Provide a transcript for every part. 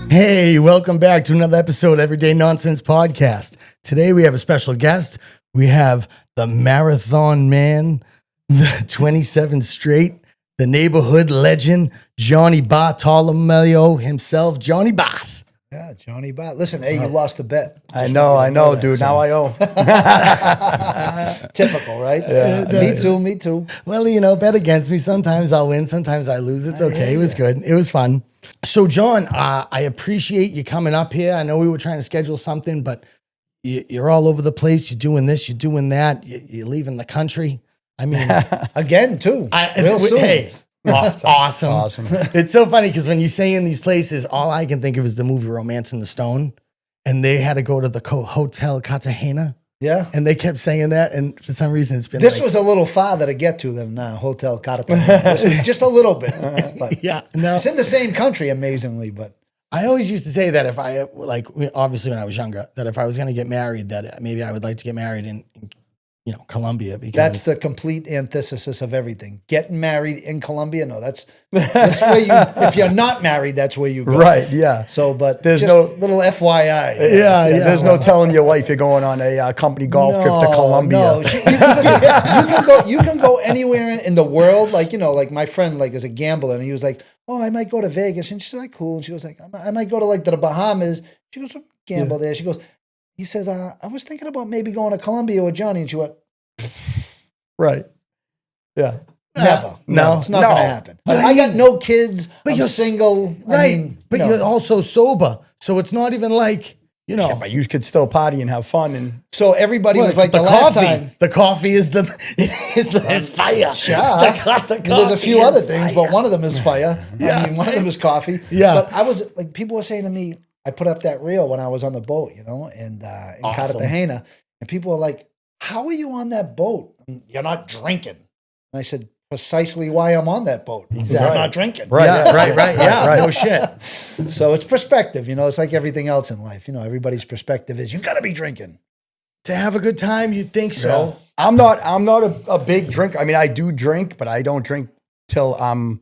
Hey, welcome back to another episode of Everyday Nonsense Podcast. Today we have a special guest. We have the marathon man, the 27 straight, the neighborhood legend, Johnny Bartolomeo himself, Johnny Bart. Yeah, Johnny Bart. Listen, hey, you lost the bet. I know, dude. Now I owe. Typical, right? Yeah. Me too. Well, you know, bet against me. Sometimes I'll win, sometimes I lose. It's okay. It was good. It was fun. So, John, I appreciate you coming up here. I know we were trying to schedule something, but you're all over the place. You're doing this, you're doing that. You're leaving the country. I mean, again, too. Real soon. Hey, awesome. Awesome. It's so funny because when you say in these places, all I can think of is the movie Romance in the Stone, and they had to go to the Hotel Cartagena. Yeah. And they kept saying that, and for some reason it's been This was a little farther to get to than Hotel Cartagena. This was just a little bit. But yeah. No, it's in the same country, amazingly, but I always used to say that if I, like, obviously when I was younger, that if I was going to get married, that maybe I would like to get married in Colombia. Because that's the complete antithesis of everything. Getting married in Colombia, no, that's where you, if you're not married, that's where you go. Right, yeah. So, but There's just no- little FYI. Yeah. There's no telling your wife you're going on a company golf trip to Colombia. No, you can go anywhere in the world. Like, like my friend, like, is a gambler, and he was like, "Oh, I might go to Vegas," and she's like, "Cool." And she was like, "I might go to like the Bahamas." She goes, "Gamble there." She goes, he says, "I was thinking about maybe going to Colombia with Johnny," and she went, Right. Yeah. "Never, No. it's not going to happen." I got no kids. But I'm you're single, right? But you're also sober, so it's not even like Yeah, but you could still party and have fun. And So everybody was like, the last coffee. time. The coffee is the is fire. The There's a few coffee other is things, fire. but one of them is fire. Yeah. I mean, one of them is coffee. Yeah. But I was like, people were saying to me, I put up that reel when I was on the boat, and in Awesome. Cartagena, and people were like, "How are you on that boat? You're not drinking." And I said, "Precisely why I'm on that boat. Because I'm not drinking." Right. Yeah, right. Yeah, Right. no shit. So it's perspective. It's like everything else in life. Everybody's perspective is you got to be drinking. To have a good time, you'd think so. I'm not a big drinker. I mean, I do drink, but I don't drink till I'm,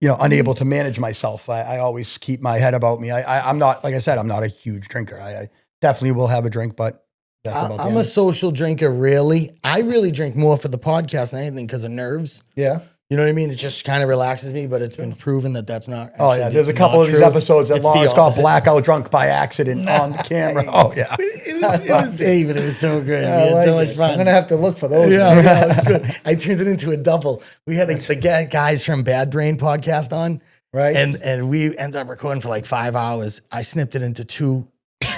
unable to manage myself. I always keep my head about me. I'm not, like I said, I'm not a huge drinker. I definitely will have a drink, but that's about I'm a social drinker, really. I really drink more for the podcast than anything because of nerves. Yeah. You know what I mean? It just kind of relaxes me, but it's been proven that that's not. Oh yeah, there's a couple of these episodes that Lawrence got blackout drunk by accident on the camera. Oh yeah, It was David. It was so good. I We had like so much it. fun. I'm gonna have to look for those. Yeah, it was good. I turned it into a double. We had the guys from Bad Brain podcast on, Right. And we ended up recording for like 5 hours. I snipped it into 2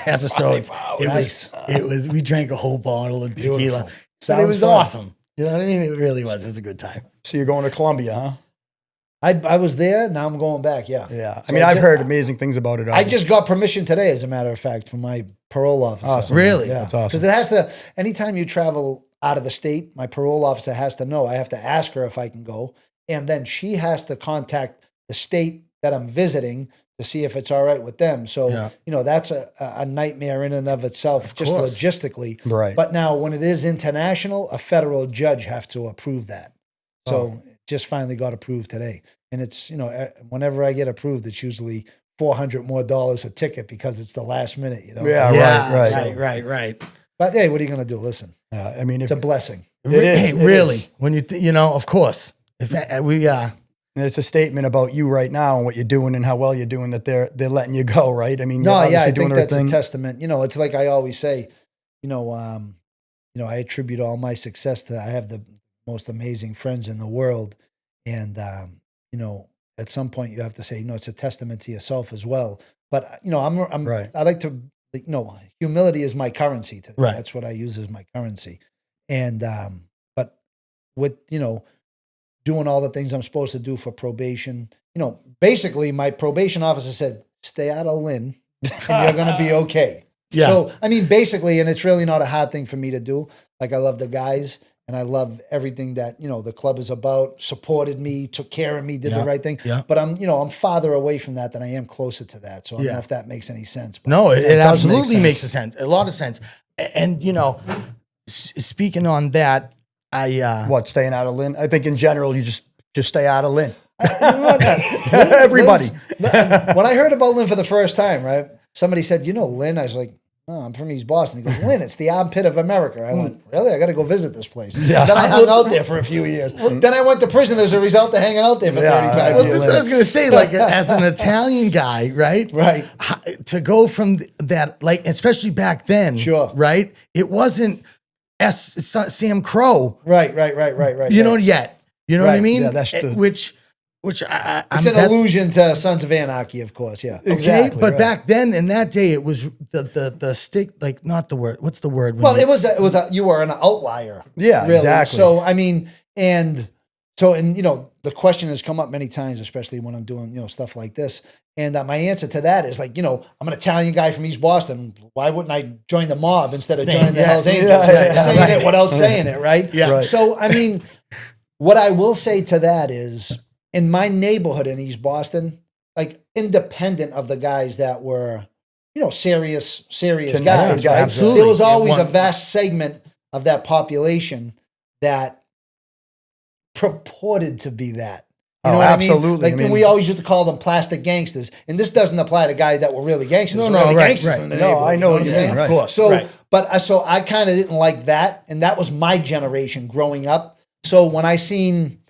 episodes. It was. We drank a whole bottle of tequila. But it Sounds was fun. awesome. You know what I mean? It really was. It was a good time. So you're going to Colombia, huh? I was there. Now I'm going back. Yeah. Yeah. So I mean, I've ju- heard amazing things about it. I just got permission today, as a matter of fact, from my parole officer. Awesome. Really? Yeah. That's awesome. Because it has to, anytime you travel out of the state, my parole officer has to know. I have to ask her if I can go. And then she has to contact the state that I'm visiting to see if it's all right with them. So, Yeah. that's a nightmare in and of itself, just course. logistically. Right. But now when it is international, a federal judge have to approve that. So it just finally got approved today. And it's, whenever I get approved, it's usually $400 more a ticket because it's the last minute, Yeah. Right. But hey, what are you going to do? Listen, I mean, it's a blessing. Hey, it really? is. When you of course. If we it's a statement about you right now and what you're doing and how well you're doing that they're letting you go, right? I mean, No, you're yeah, I obviously doing think the right that's thing. a testament. It's like I always say, I attribute all my success to I have the most amazing friends in the world. And, at some point you have to say, it's a testament to yourself as well. But, I'm Right. I like to, humility is my currency today. Right. That's what I use as my currency. And, but with, doing all the things I'm supposed to do for probation, basically my probation officer said, stay out of Lynn and you're going to be okay. Yeah. So, I mean, basically, and it's really not a hard thing for me to do. Like, I love the guys and I love everything that, the club is about, supported me, took care of me, did the right thing. Yeah. But I'm farther away from that than I am closer to that. So I don't know if that makes any sense. But No, it does absolutely make makes a lot of sense. And, speaking on that, What, staying out of Lynn? I think in general, you just stay out of Lynn. Lynn- Everybody. When I heard about Lynn for the first time, right? Somebody said, Lynn? I was like, no, I'm from East Boston. He goes, Lynn, it's the armpit of America. I went, really? I got to go visit this place. Yeah. Then I hung out there for a few years. Then I went to prison as a result of hanging out there for 35 well, years. this is what I was going to say, like, as an Italian guy, right? Right. To go from that, like, especially back then, Sure. right? It wasn't Sam Crow, Right. you know, yet. You know what I Right. mean? Yeah, that's true. Which It's an allusion to Sons of Anarchy, of course, yeah. Okay, Exactly, but right. back then, in that day, it was the stick, like, not the word. What's the word? Well, you were an outlier. Yeah, really. exactly. So, I mean, the question has come up many times, especially when I'm doing, stuff like this. And my answer to that is like, I'm an Italian guy from East Boston. Why wouldn't I join the mob instead of joining the Hells Angels? Yeah, saying it without saying it, right? Yeah. Right. So, I mean, what I will say to that is, in my neighborhood in East Boston, like independent of the guys that were, serious guys, right? absolutely. There was always Yeah, a vast segment of that population that purported to be that. You know what absolutely. I mean? Like, I mean, and we always used to call them plastic gangsters. And this doesn't apply to guys that were really gangsters. No, They're really right, gangsters right. in the No, neighborhood, I know what I'm you're saying? saying, right. Of course. So, right. so I kind of didn't like that. And that was my generation growing up. So when I seen,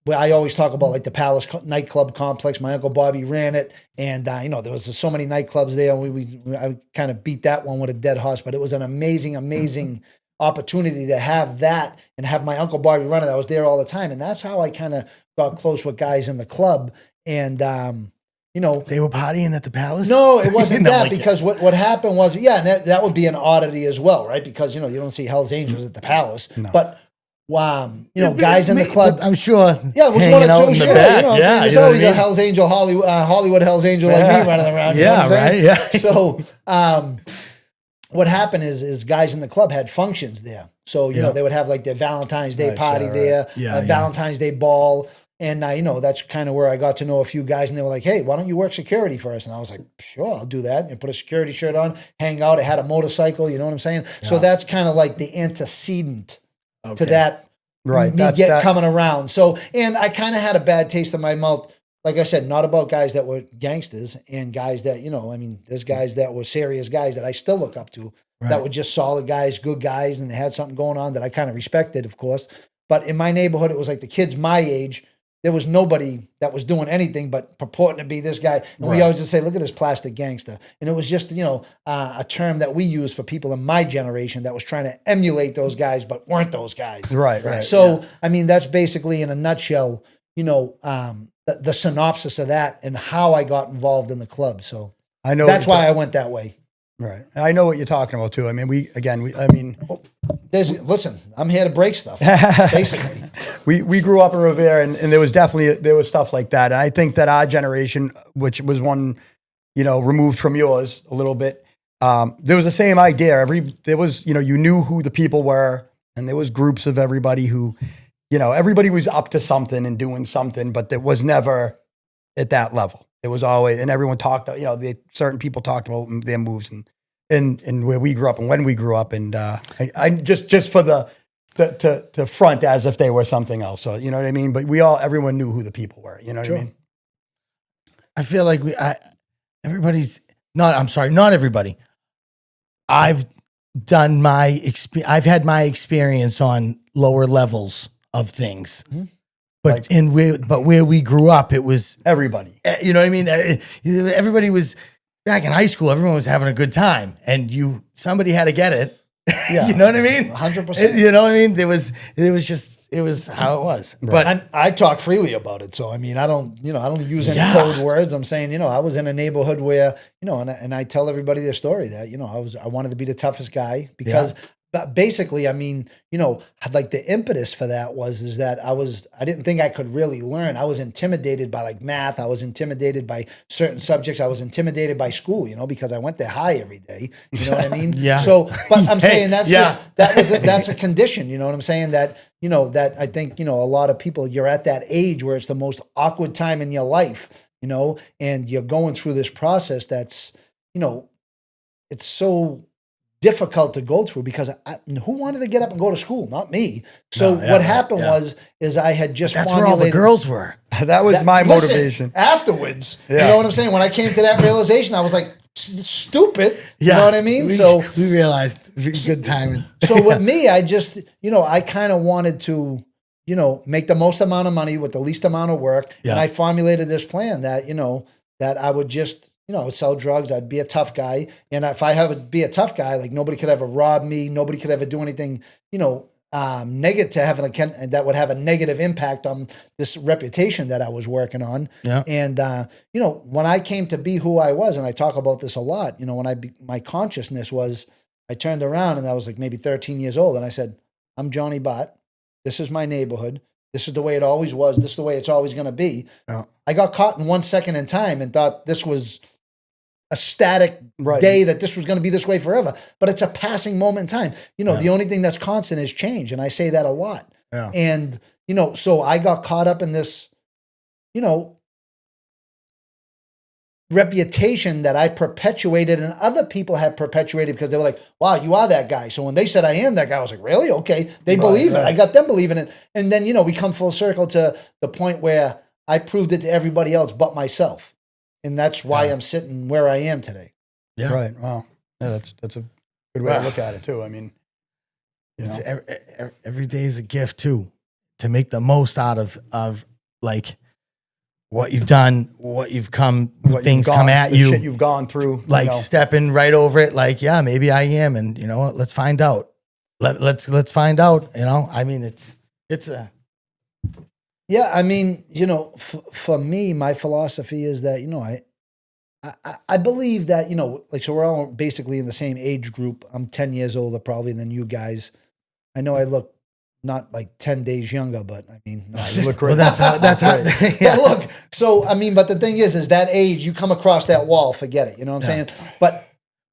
well, I always talk about like the Palace nightclub complex. My Uncle Bobby ran it. And, there was so many nightclubs there. I kind of beat that one with a dead horse, but it was an amazing opportunity to have that and have my Uncle Bobby run it. I was there all the time. And that's how I kind of got close with guys in the club. And, They were partying at the Palace? no, it wasn't No, that like because what happened was, and that would be an oddity as well, right? Because, you don't see Hell's Angels at the Palace, but, guys in the club. I'm sure. Yeah, it was hanging one or out two, in the sure. back. You know what I'm Yeah, saying? There's you know what I always a mean? Hell's Angel, Hollywood Hell's Angel like me running around. You know what I'm saying? Yeah, right. Yeah. So, what happened is guys in the club had functions there. So, they would have like their Valentine's Day party there, Valentine's Day ball. And, that's kind of where I got to know a few guys. And they were like, hey, why don't you work security for us? And I was like, sure, I'll do that. And put a security shirt on, hang out. I had a motorcycle, you know what I'm saying? Yeah. So that's kind of like the antecedent to that. Right. Me coming around. So, and I kind of had a bad taste in my mouth. Like I said, not about guys that were gangsters and guys that, there's guys that were serious guys that I still look up to that were just solid guys, good guys, and they had something going on that I kind of respected, of course. But in my neighborhood, it was like the kids my age. There was nobody that was doing anything but purporting to be this guy. And we always just say, look at this plastic gangster. And it was just, a term that we used for people in my generation that was trying to emulate those guys, but weren't those guys. Right. So, that's basically in a nutshell, the synopsis of that and how I got involved in the club. So I know that's why I went that way. Right. I know what you're talking about too. I mean, Listen, I'm here to break stuff, basically. we grew up in Revere and there was stuff like that. And I think that our generation, which was one, removed from yours a little bit, there was the same idea. You knew who the people were and there was groups of everybody who, everybody was up to something and doing something, but it was never at that level. It was always, and everyone talked, certain people talked about their moves and where we grew up and when we grew up. And I just for to front as if they were something else. So, you know what I mean? But everyone knew who the people were. You know what I mean? I feel like not everybody. I've had my experience on lower levels of things. Mm-hmm. But where we grew up, it was everybody. You know what I mean? Everybody was back in high school. Everyone was having a good time, and somebody had to get it. Yeah. You know what I mean? 100%. You know what I mean? It was how it was. Right. But I talk freely about it. So, I don't use any code words. I'm saying, I was in a neighborhood where, and I tell everybody their story that, I wanted to be the toughest guy because but basically, I mean, like the impetus for that is that I didn't think I could really learn. I was intimidated by like math. I was intimidated by certain subjects. I was intimidated by school, because I went there high every day. You know what I mean? Yeah. So, but I'm saying that's yeah. that's a condition. You know what I'm saying? That, that I think, a lot of people, you're at that age where it's the most awkward time in your life, and you're going through this process that's, it's so difficult to go through because who wanted to get up and go to school? Not me. So what happened is I had just That's where all the girls were. That was my motivation. Afterwards, you know what I'm saying? When I came to that realization, I was like, stupid. You know what I mean? We realized good timing. So with me, I just, I kind of wanted to, make the most amount of money with the least amount of work. Yeah. And I formulated this plan that, that I would just, sell drugs. I'd be a tough guy. And if I have to be a tough guy, like nobody could ever rob me. Nobody could ever do anything, negative that would have a negative impact on this reputation that I was working on. Yeah. And, when I came to be who I was, and I talk about this a lot, my consciousness was, I turned around and I was like maybe 13 years old. And I said, I'm Johnny Bart. This is my neighborhood. This is the way it always was. This is the way it's always going to be. Yeah. I got caught in 1 second in time and thought this was a static day, that this was going to be this way forever. But it's a passing moment in time. The only thing that's constant is change. And I say that a lot. Yeah. And, so I got caught up in this, reputation that I perpetuated and other people had perpetuated because they were like, wow, you are that guy. So when they said I am that guy, I was like, really? Okay. They believe it. I got them believing it. And then, we come full circle to the point where I proved it to everybody else but myself. And that's why I'm sitting where I am today. Yeah. Right. Wow. Yeah, that's a good way to look at it too. I mean, it's every day is a gift too, to make the most out of like what you've done, what you've come, things come at you, shit you've gone through, like stepping right over it. Like, yeah, maybe I am. And you know what? Let's find out. Let's find out. I mean, it's a, yeah, I mean, for me, my philosophy is that, I believe that, so we're all basically in the same age group. I'm 10 years older probably than you guys. I know I look not like 10 days younger, but I mean, no, you look great. Well, that's how. But look, so, I mean, but the thing is that age, you come across that wall, forget it. You know what I'm saying? But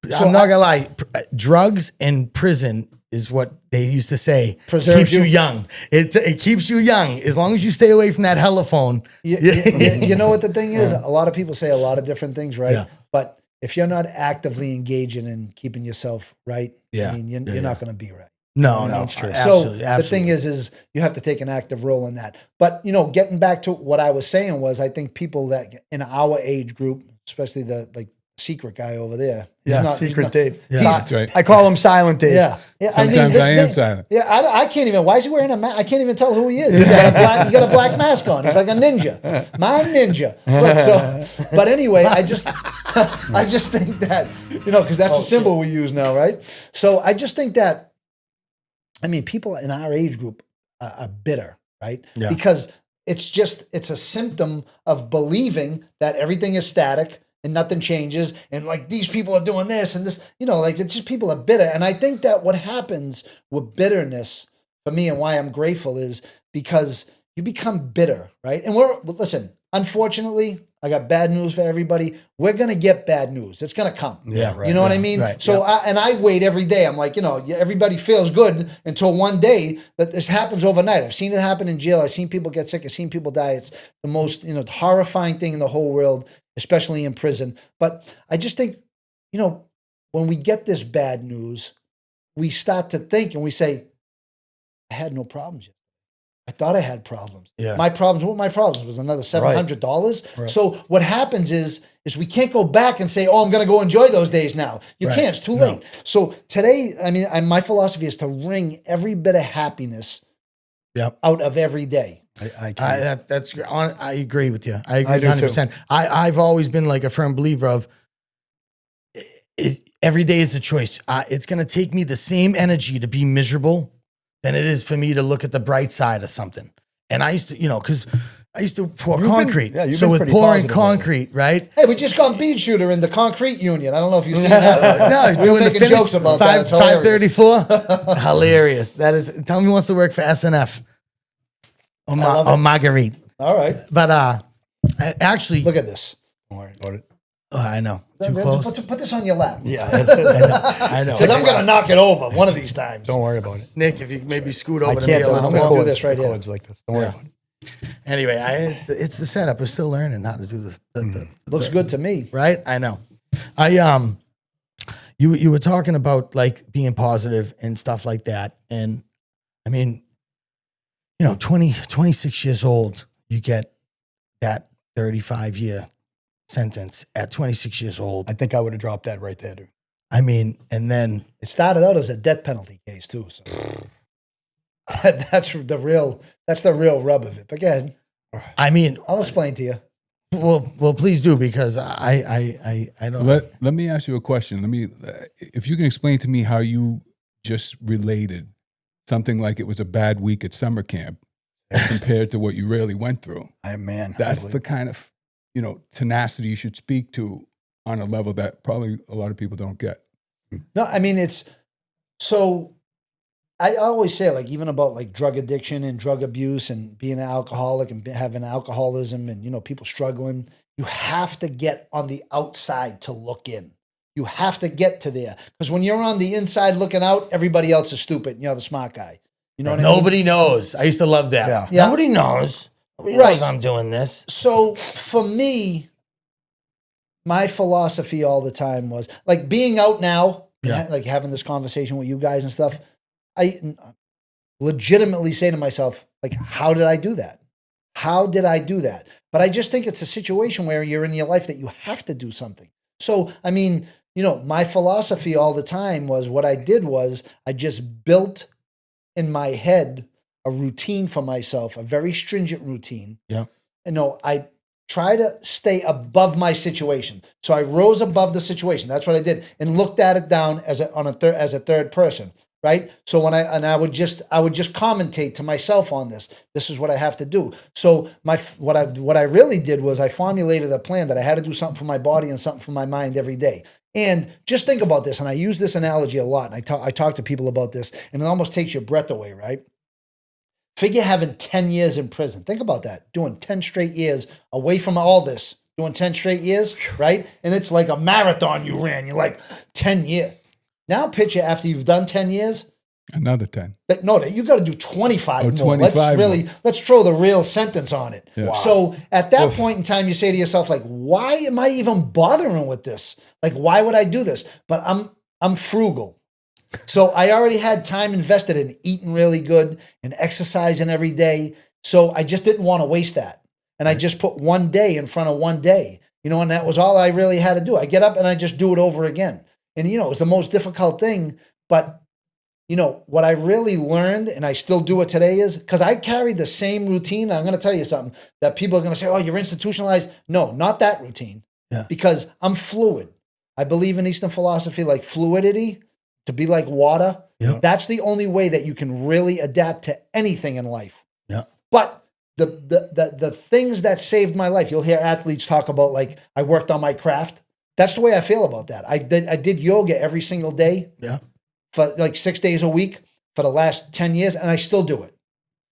so I'm not gonna lie, drugs and prison is what they used to say. Preserves keeps you young. It keeps you young as long as you stay away from that telephone. You know what the thing is? A lot of people say a lot of different things, right? Yeah. But if you're not actively engaging and keeping yourself right, Yeah. I mean, you're not going to be right. No, It's true. Absolutely, so the thing is you have to take an active role in that. But getting back to what I was saying was, I think people that in our age group, especially the secret guy over there, Secret Dave. Yeah. He's, right. I call him Silent Dave. yeah. Sometimes I am silent. Yeah, I can't even. Why is he wearing a mask? I can't even tell who he is. He got a black mask on. He's like a ninja. My ninja. But anyway, I just think that because that's the symbol we use now, right? So I just think that, I mean, people in our age group are bitter, right? Yeah. Because it's a symptom of believing that everything is static and nothing changes, and like these people are doing this and this, like it's just people are bitter. And I think that what happens with bitterness for me and why I'm grateful is because you become bitter, right? And listen, unfortunately, I got bad news for everybody. We're going to get bad news. It's going to come. Yeah, right. You know what I mean? Right, so, I wait every day. I'm like, everybody feels good until one day that this happens overnight. I've seen it happen in jail. I've seen people get sick. I've seen people die. It's the most, horrifying thing in the whole world, especially in prison. But I just think, when we get this bad news, we start to think and we say, I had no problems yet. I thought I had problems. Yeah. My problems was another $700. Right. So what happens is we can't go back and say, oh, I'm going to go enjoy those days now. You can't. It's too late. So today, I mean, my philosophy is to wring every bit of happiness out of every day. I agree with you. I agree 100%. Too. I've always been like a firm believer of every day is a choice. It's going to take me the same energy to be miserable than it is for me to look at the bright side of something. And I used to, because I used to pour You've been- concrete. yeah, you've So been with pretty pouring positive concrete, right? Hey, we just got bead shooter in the concrete union. I don't know if you've seen that. No, we were doing the making finish, jokes about that. It's hilarious. 534. Hilarious. That is, tell me who wants to work for SNF or, love it. Marguerite. All right. But actually, Look at this. Don't worry about it. I know. Too close. Put this on your lap. Yeah, that's it. I know. Because I'm going to knock it over one of these times. Don't worry about it. Nick, if you maybe scoot I over to can't me a do little I'm gonna more. do this right here. Like this. Don't worry Yeah. about it. Anyway, it's the setup. We're still learning how to do this. Looks good to me. Right? I know. You were talking about like being positive and stuff like that. And I mean, 26 years old, you get that 35-year sentence at 26 years old. I think I would have dropped that right there, dude. I mean, and then It started out as a death penalty case too. So that's the real rub of it. But again, I mean, I'll explain to you. well, please do, because I don't. Let me ask you a question. If you can explain to me how you just related something like it was a bad week at summer camp compared to what you really went through. That's the kind of tenacity you should speak to on a level that probably a lot of people don't get. No, I mean, it's so I always say, like, even about like drug addiction and drug abuse and being an alcoholic and having alcoholism and, people struggling, you have to get on the outside to look in. You have to get to there. Because when you're on the inside looking out, everybody else is stupid and you're the smart guy. You know what I mean? Nobody knows. I used to love that. Yeah. Nobody knows. Nobody Right. knows I'm doing this. So for me, my philosophy all the time was like being out now, Yeah. like having this conversation with you guys and stuff. I legitimately say to myself, like, how did I do that? How did I do that? But I just think it's a situation where you're in your life that you have to do something. So, I mean, my philosophy all the time was what I did was I just built in my head a routine for myself, a very stringent routine. Yeah. I try to stay above my situation. So I rose above the situation. That's what I did, and looked at it down as a third person, right? So when I would just commentate to myself on this. This is what I have to do. So what I really did was I formulated a plan that I had to do something for my body and something for my mind every day. And just think about this, and I use this analogy a lot, and I talk to people about this, and it almost takes your breath away, right? Figure having 10 years in prison. Think about that. Doing 10 straight years away from all this. Doing 10 straight years, right? And it's like a marathon you ran. You're like, 10 years. Now picture after you've done 10 years. Another 10. No, you got to do 25 more. 25 let's throw the real sentence on it. Yeah. Wow. So at that point in time, you say to yourself, like, why am I even bothering with this? Like, why would I do this? But I'm frugal. So I already had time invested in eating really good and exercising every day. So I just didn't want to waste that. And I just put one day in front of one day, and that was all I really had to do. I get up and I just do it over again. And, it was the most difficult thing. But, what I really learned, and I still do it today, is because I carried the same routine. I'm going to tell you something that people are going to say, oh, you're institutionalized. No, not that routine. Yeah. Because I'm fluid. I believe in Eastern philosophy, like fluidity, to be like water. Yeah. That's the only way that you can really adapt to anything in life. Yeah. But the things that saved my life, you'll hear athletes talk about, like, I worked on my craft. That's the way I feel about that. I did yoga every single day. Yeah. For like 6 days a week for the last 10 years, and I still do it.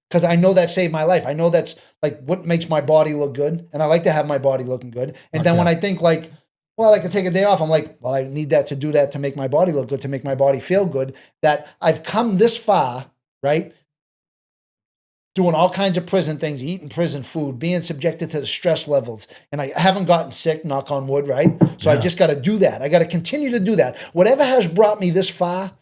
Because I know that saved my life. I know that's like what makes my body look good. And I like to have my body looking good. And then when I think like, well, I could take a day off, I'm like, well, I need that to do that to make my body look good, to make my body feel good, that I've come this far, right? Doing all kinds of prison things, eating prison food, being subjected to the stress levels. And I haven't gotten sick, knock on wood, right? So I just got to do that. I got to continue to do that. Whatever has brought me this far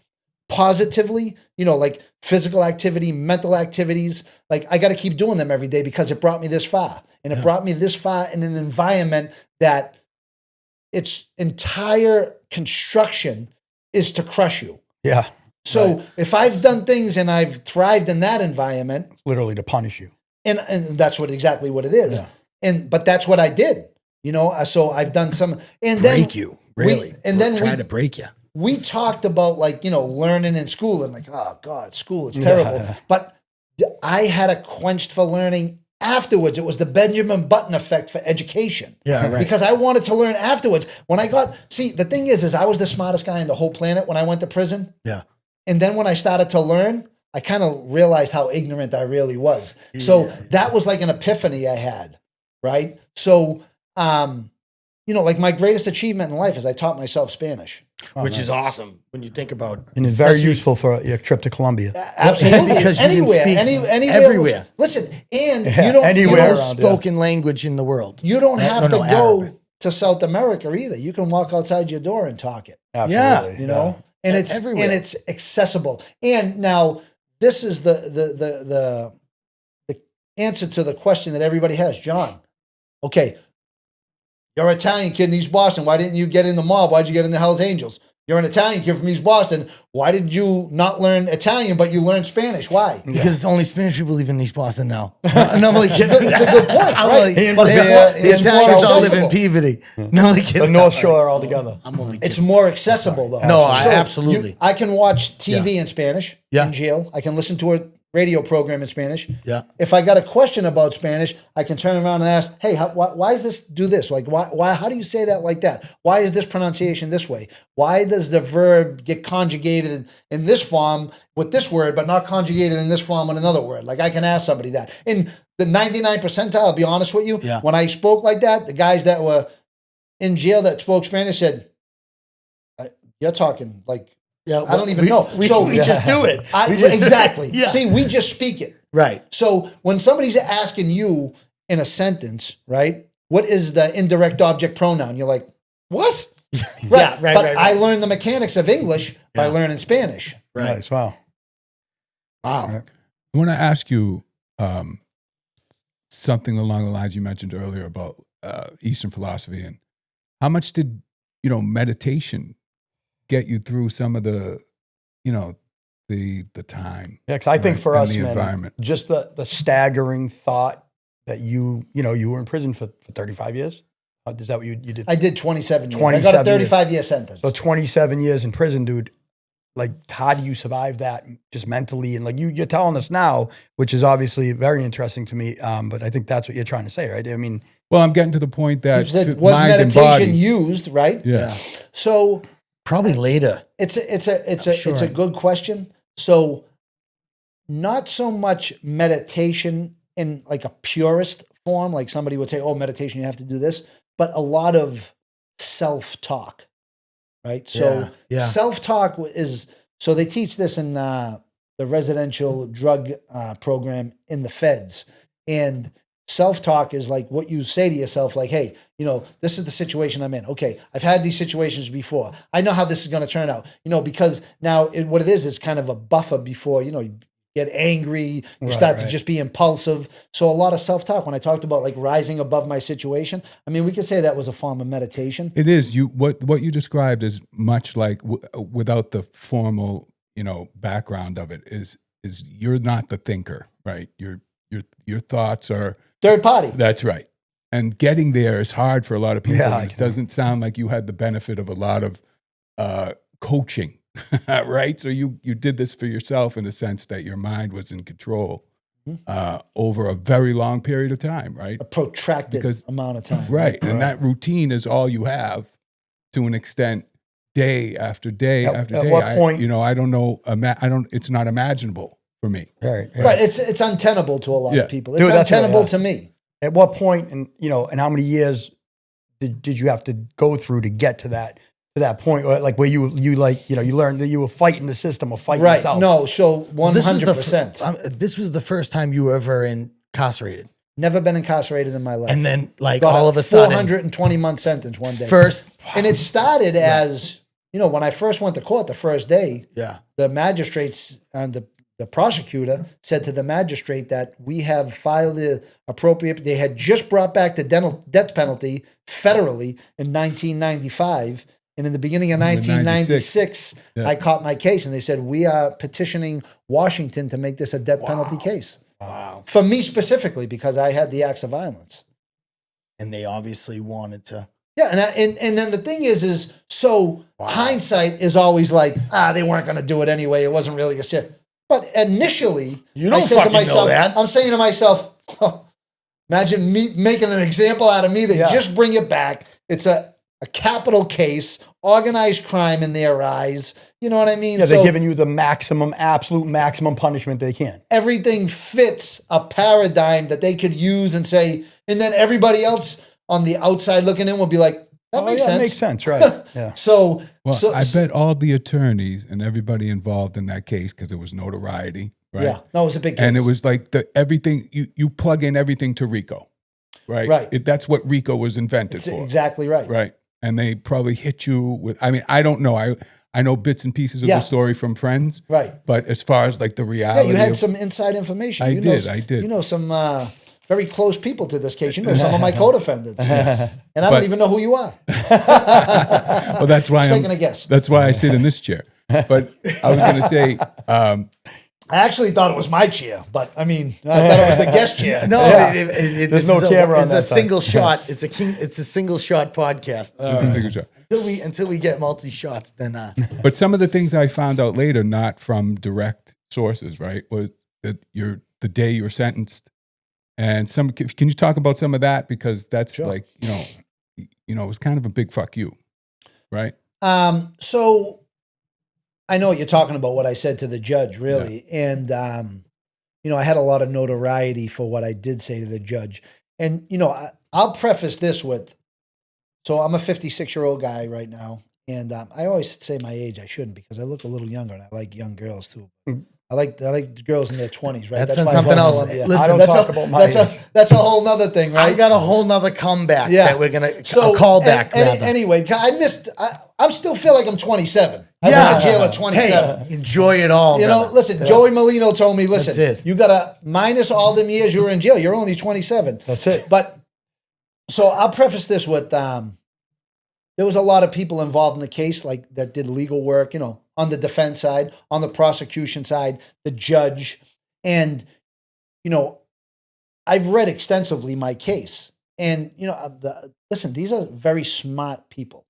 positively, like physical activity, mental activities, like I got to keep doing them every day because it brought me this far. And it brought me this far in an environment that its entire construction is to crush you. Yeah. So if I've done things and I've thrived in that environment, Literally to punish you. and that's exactly what it is. Yeah. But that's what I did, so I've done some, and Break you, really. Try to break you. we talked about, like, learning in school, and like, oh God, school, it's terrible. Yeah. But I had a quench for learning afterwards. It was the Benjamin Button effect for education. Yeah, right. Because I wanted to learn afterwards. When I the thing is I was the smartest guy in the whole planet when I went to prison. Yeah. And then when I started to learn, I kind of realized how ignorant I really was. So that was like an epiphany I had, right? So, like my greatest achievement in life is I taught myself Spanish. Which is awesome when you think about. And it's very useful for your trip to Colombia. Absolutely. Because you can anywhere, speak anywhere. everywhere. Listen, and you don't anywhere Most around, spoken language in the world. You don't have to go Arabic. to South America either. You can walk outside your door and talk it. Absolutely. You know, and it's Everywhere. and it's accessible. And now this is the answer to the question that everybody has, John. Okay, you're an Italian kid in East Boston. Why didn't you get in the mob? Why'd you get in the Hells Angels? You're an Italian kid from East Boston. Why did you not learn Italian, but you learned Spanish? Why? Because only Spanish people live in East Boston now. No, I'm only kidding. It's a good point, I'm right? only- But the it's more Italians all live in accessible. Peabody. No, only kidding. The North Shore all together. I'm only It's kidding. more accessible, though. No, absolutely. I can watch TV in Spanish Yeah. in jail. I can listen to a radio program in Spanish. Yeah. If I got a question about Spanish, I can turn around and ask, hey, why is this do this? Like, why? How do you say that like that? Why is this pronunciation this way? Why does the verb get conjugated in this form with this word, but not conjugated in this form with another word? Like, I can ask somebody that. In the 99 percentile, I'll be honest with you, when I spoke like that, the guys that were in jail that spoke Spanish said, you're talking like, I don't even know. So we just do it. Exactly. Yeah. See, we just speak it. Right. So when somebody's asking you in a sentence, right, what is the indirect object pronoun? You're like, what? Right. But I learned the mechanics of English by learning Spanish. Right. Nice. Wow. Wow. I want to ask you something along the lines you mentioned earlier about Eastern philosophy, and how much did meditation get you through some of the time? Yeah, because I think for and us, the man, environment. just the staggering thought that you were in prison for 35 years. Is that what you did? I did 27 years. I 27 got a 35-year sentence. So 27 years in prison, dude. Like, how do you survive that just mentally? And like you're telling us now, which is obviously very interesting to me. But I think that's what you're trying to say, right? I mean, well, I'm getting to the point that You said, was mind and meditation body, used, right? yeah. So Probably later. it's a good question. So not so much meditation in like a purist form, like somebody would say, oh, meditation, you have to do this, but a lot of self-talk, right? So self-talk is, so they teach this in the residential drug program in the feds. And self-talk is like what you say to yourself, like, hey, this is the situation I'm in. Okay, I've had these situations before. I know how this is going to turn out, because now what it is kind of a buffer before, you get angry, you start to just be impulsive. So a lot of self-talk, when I talked about like rising above my situation, I mean, we could say that was a form of meditation. It is. What you described is much like without the formal, background of it is you're not the thinker, right? Your thoughts are Third party. That's right. And getting there is hard for a lot of people. Yeah, It doesn't sound like you had the benefit of a lot of coaching, right? So you did this for yourself in the sense that your mind was in control over a very long period of time, right? A protracted amount of time. Right. And that routine is all you have to an extent, day after day after day. At what point? I don't know. It's not imaginable for me. Right. Right. It's untenable to a lot of people. It's Dude, that's untenable right, to me. At what point, and and how many years did you have to go through to get to that point, like where you learned that you were fighting the system or fighting Right. yourself? No. So 100%. This was the first time you were ever incarcerated. Never been incarcerated in my life. And then, like, Got all of a sudden, 420-month sentence one day. and it started as when I first went to court the first day. Yeah. The magistrates and the prosecutor said to the magistrate that we have filed the appropriate. They had just brought back the death penalty federally in 1995. And in the beginning of 1996, I caught my case, and they said, we are petitioning Washington to make this a death penalty case. Wow. For me specifically, because I had the acts of violence. And they obviously wanted to. Yeah, and then the thing is so hindsight is always like, they weren't going to do it anyway. It wasn't really a sin. But initially, You don't I said to fucking know myself, that. I'm saying to myself, oh, Imagine me making an example out of me. They just bring it back. It's a capital case, organized crime in their eyes. You know what I mean? Yeah, they're giving you the absolute maximum punishment they can. Everything fits a paradigm that they could use and say, and then everybody else on the outside looking in will be like, that makes sense. That makes sense, right? Yeah. I bet all the attorneys and everybody involved in that case, because it was notoriety, right? Yeah, no, it was a big case. And it was like everything, you plug in everything to RICO, right? Right. That's what RICO was invented for. Exactly right. Right. And they probably hit you with, I mean, I don't know. I know bits and pieces of the story from friends. Right. But as far as like the reality. Yeah, you had some inside information. I did. You know some very close people to this case. You know some of my co-defendants. And I don't even know who you are. Well, that's why I'm taking a guess. That's why I sit in this chair. But I was going to say, I actually thought it was my chair, but I mean, I thought it was the guest chair. No, there's no camera on that It's a side. single shot. It's a single shot podcast. it's a single shot. Until we get multi shots, then. But some of the things I found out later, not from direct sources, right, was that the day you were sentenced, and can you talk about some of that, because that's like it was kind of a big fuck you, right? So I know what you're talking about, what I said to the judge, really. Yeah. And, I had a lot of notoriety for what I did say to the judge. And, I'll preface this with, so I'm a 56-year-old guy right now. And I always say my age. I shouldn't, because I look a little younger and I like young girls too. I like girls in their 20s, right? That's something else. Listen, that's a whole nother thing, right? I got a whole nother comeback that we're going to, a callback. Anyway, I still feel like I'm 27. I went to jail at 27. Hey, enjoy it all. Listen, Joey Molino told me, listen, you got to minus all them years you were in jail. You're only 27. That's it. But so I'll preface this with, there was a lot of people involved in the case, like that did legal work, on the defense side, on the prosecution side, the judge. And, I've read extensively my case. And, listen, these are very smart people.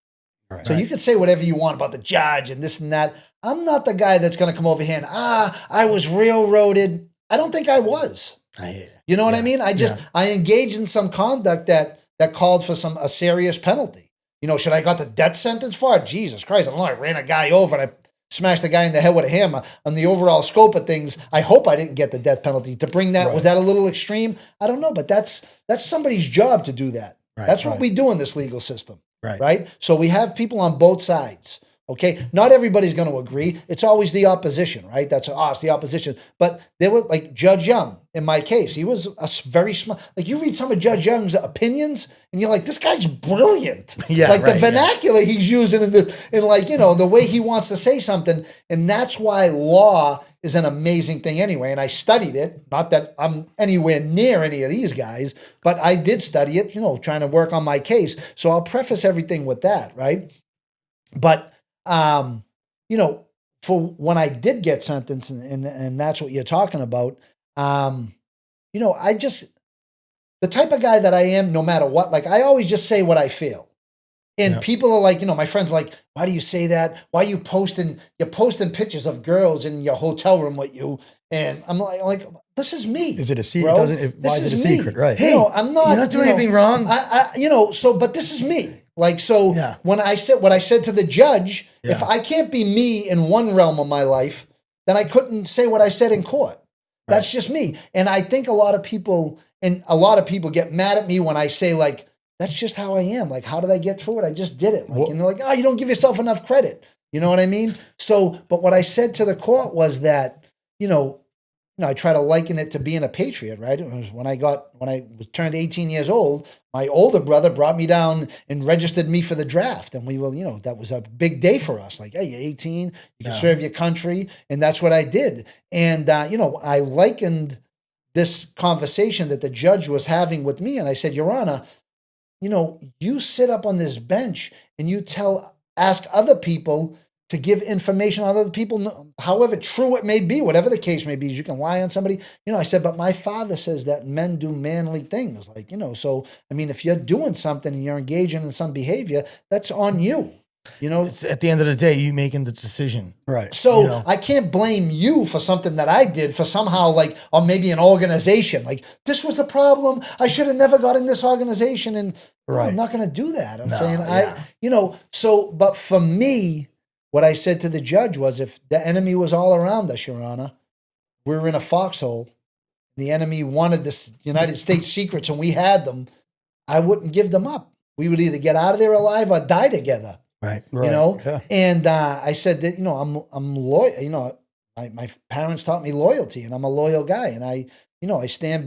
Right. So you can say whatever you want about the judge and this and that. I'm not the guy that's going to come over here and, I was railroaded. I don't think I was. You know what I mean? I engaged in some conduct that called for a serious penalty. Should I got the death sentence for it? Jesus Christ. I don't know. I ran a guy over and I smashed the guy in the head with a hammer. On the overall scope of things, I hope I didn't get the death penalty. To bring that, was that a little extreme? I don't know, but that's somebody's job to do that. Right, that's what we do in this legal system. Right? So we have people on both sides. Okay, not everybody's going to agree. It's always the opposition, right? It's the opposition. But there were like Judge Young in my case. He was a very smart. Like you read some of Judge Young's opinions, and you're like, this guy's brilliant. The vernacular he's using in the way he wants to say something, and that's why law is an amazing thing anyway. And I studied it. Not that I'm anywhere near any of these guys, but I did study it. Trying to work on my case. So I'll preface everything with that, right? But for when I did get sentenced, and that's what you're talking about, the type of guy that I am, no matter what, like I always just say what I feel. And people are like, my friends are like, why do you say that? Why are you're posting pictures of girls in your hotel room with you? And I'm like, this is me. Is it a secret? Why is it a secret? Right. Hey, I'm not. You're not doing anything wrong. But this is me. When I said what I said to the judge, if I can't be me in one realm of my life, then I couldn't say what I said in court. That's just me. And I think a lot of people get mad at me when I say like, that's just how I am. Like, how did I get through it? I just did it. And they're like, you don't give yourself enough credit. You know what I mean? So, but what I said to the court was that, I try to liken it to being a patriot, right? It was when I turned 18 years old, my older brother brought me down and registered me for the draft. And we will, that was a big day for us. Like, hey, you're 18, you can serve your country. And that's what I did. And, I likened this conversation that the judge was having with me. And I said, Your Honor, you sit up on this bench and you ask other people to give information on other people, however true it may be, whatever the case may be, you can lie on somebody. I said, but my father says that men do manly things. So, I mean, if you're doing something and you're engaging in some behavior, that's on you. You know, It's, at the end of the day, you making the decision. Right. so you know. I can't blame you for something that I did for somehow like, or maybe an organization. Like, this was the problem. I should have never got in this organization. And no, I'm not going to do that. I'm saying but for me, what I said to the judge was, if the enemy was all around us, Your Honor, we were in a foxhole. The enemy wanted this United States secrets and we had them. I wouldn't give them up. We would either get out of there alive or die together. Right. You know, and I said that, I'm loyal. You know, my parents taught me loyalty, and I'm a loyal guy, and I stand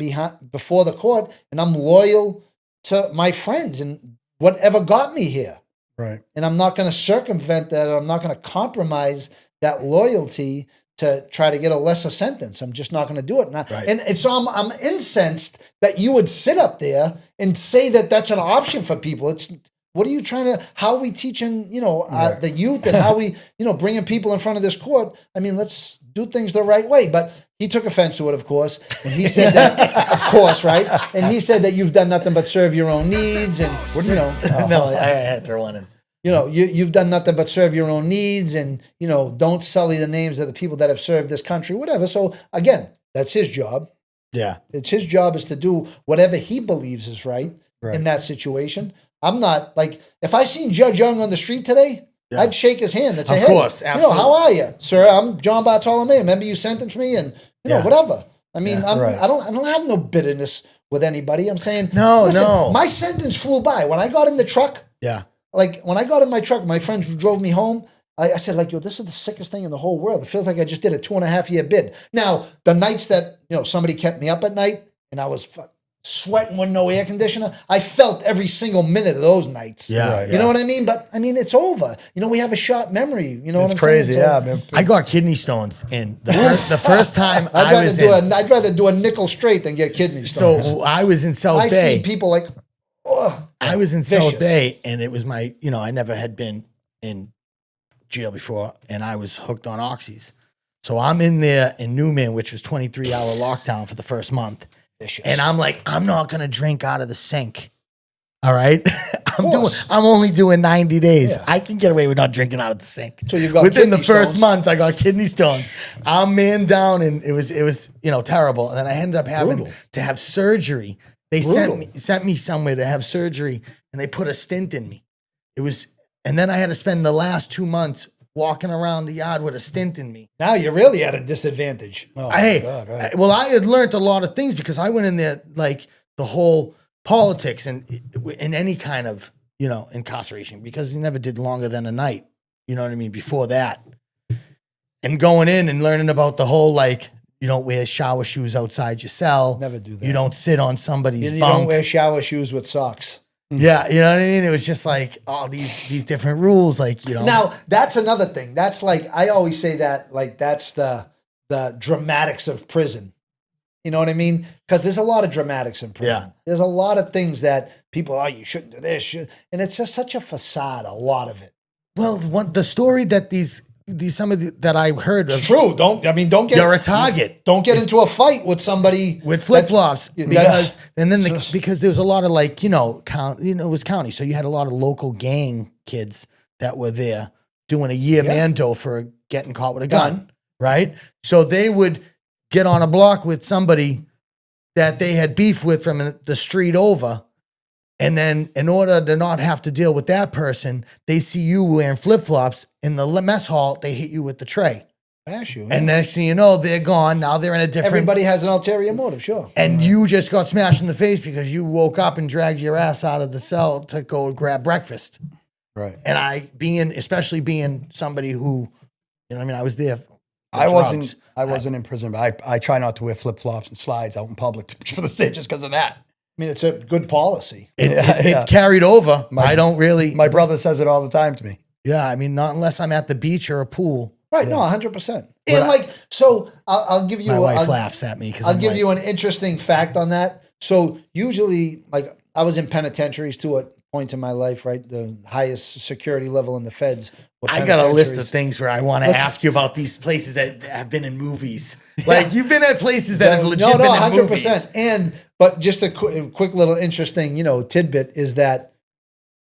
before the court, and I'm loyal to my friends and whatever got me here. Right. And I'm not going to circumvent that. Or I'm not going to compromise that loyalty to try to get a lesser sentence. I'm just not going to do it. And so I'm incensed that you would sit up there and say that that's an option for people. What are you how are we teaching, the youth, and how we, bringing people in front of this court? I mean, let's do things the right way. But he took offense to it, of course. And he said that, of course, right? And he said that you've done nothing but serve your own needs. And, No, I had to throw one in. You've done nothing but serve your own needs, and, don't sully the names of the people that have served this country, whatever. So again, that's his job. Yeah. It's his job is to do whatever he believes is right in that situation. I'm not like, if I seen Judge Young on the street today, I'd shake his hand and say, Of course, absolutely. how are you, sir? I'm John Bartolomeo. Remember you sentenced me, and whatever. I mean, I don't have no bitterness with anybody. I'm saying, no. My sentence flew by. When I got in the truck, like when I got in my truck, my friends drove me home. I said, like, yo, this is the sickest thing in the whole world. It feels like I just did a 2.5-year bid. Now, the nights that, somebody kept me up at night and I was sweating with no air conditioner, I felt every single minute of those nights. You know what I mean? But I mean, it's over. We have a short memory. You know what I'm crazy, saying? man. I got kidney stones, and the first time I'd rather do a nickel straight than get kidney stones. So I was in South I Bay. see people like, I was in vicious. South Bay, and it was my, I never had been in jail before, and I was hooked on oxys. So I'm in there in Newman, which was 23-hour lockdown for the first month. Vicious. And I'm like, I'm not gonna drink out of the sink. All right. I'm only doing 90 days. Yeah. I can get away with not drinking out of the sink. So you got within the kidney first stones. months, I got kidney stones. I'm man down, and it was terrible. And then I ended up having to have surgery. They sent me somewhere to have surgery, and they put a stint in me. And then I had to spend the last 2 months walking around the yard with a stint in me. Now you're really at a disadvantage. Oh, Hey, God, right. well, I had learned a lot of things because I went in there, like the whole politics and in any kind of, incarceration, because you never did longer than a night. You know what I mean? Before that. And going in and learning about the whole, like, you don't wear shower shoes outside your cell. Never do that. You don't sit on somebody's You bunk. don't wear shower shoes with socks. Yeah, you know what I mean? It was just like all these different rules, like, Now, that's another thing. That's like, I always say that, like, that's the dramatics of prison. You know what I mean? Because there's a lot of dramatics in prison. Yeah. There's a lot of things that people, you shouldn't do this. And it's just such a facade, a lot of it. Well, the story that that I heard of, It's true. Don't get. you're a target. Don't get into a fight with somebody With flip flops, that's- because there was a lot of, like, it was county, so you had a lot of local gang kids that were there doing a year mando for getting caught with a gun, right? So they would get on a block with somebody that they had beef with from the street over, and then in order to not have to deal with that person, they see you wearing flip flops in the mess hall. They hit you with the tray. bash you. And next thing you know, they're gone. Now they're in a different... Everybody has an ulterior motive, sure. And you just got smashed in the face because you woke up and dragged your ass out of the cell to go grab breakfast. Right. And especially being somebody who, I was there for I drugs. wasn't in prison, but I try not to wear flip flops and slides out in public for the sake, just because of that. I mean, it's a good policy. It carried over. I don't really... My brother says it all the time to me. Yeah, not unless I'm at the beach or a pool. Right, no, 100%. And so I'll give you... My wife laughs at me because I'll give you an interesting fact on that. So usually, like, I was in penitentiaries too at points in my life, right? The highest security level in the feds. I got a list of things where I want to ask you about these places that have been in movies. Like, you've been at places that have legit been in movies. 100%. But just a quick little interesting, tidbit is that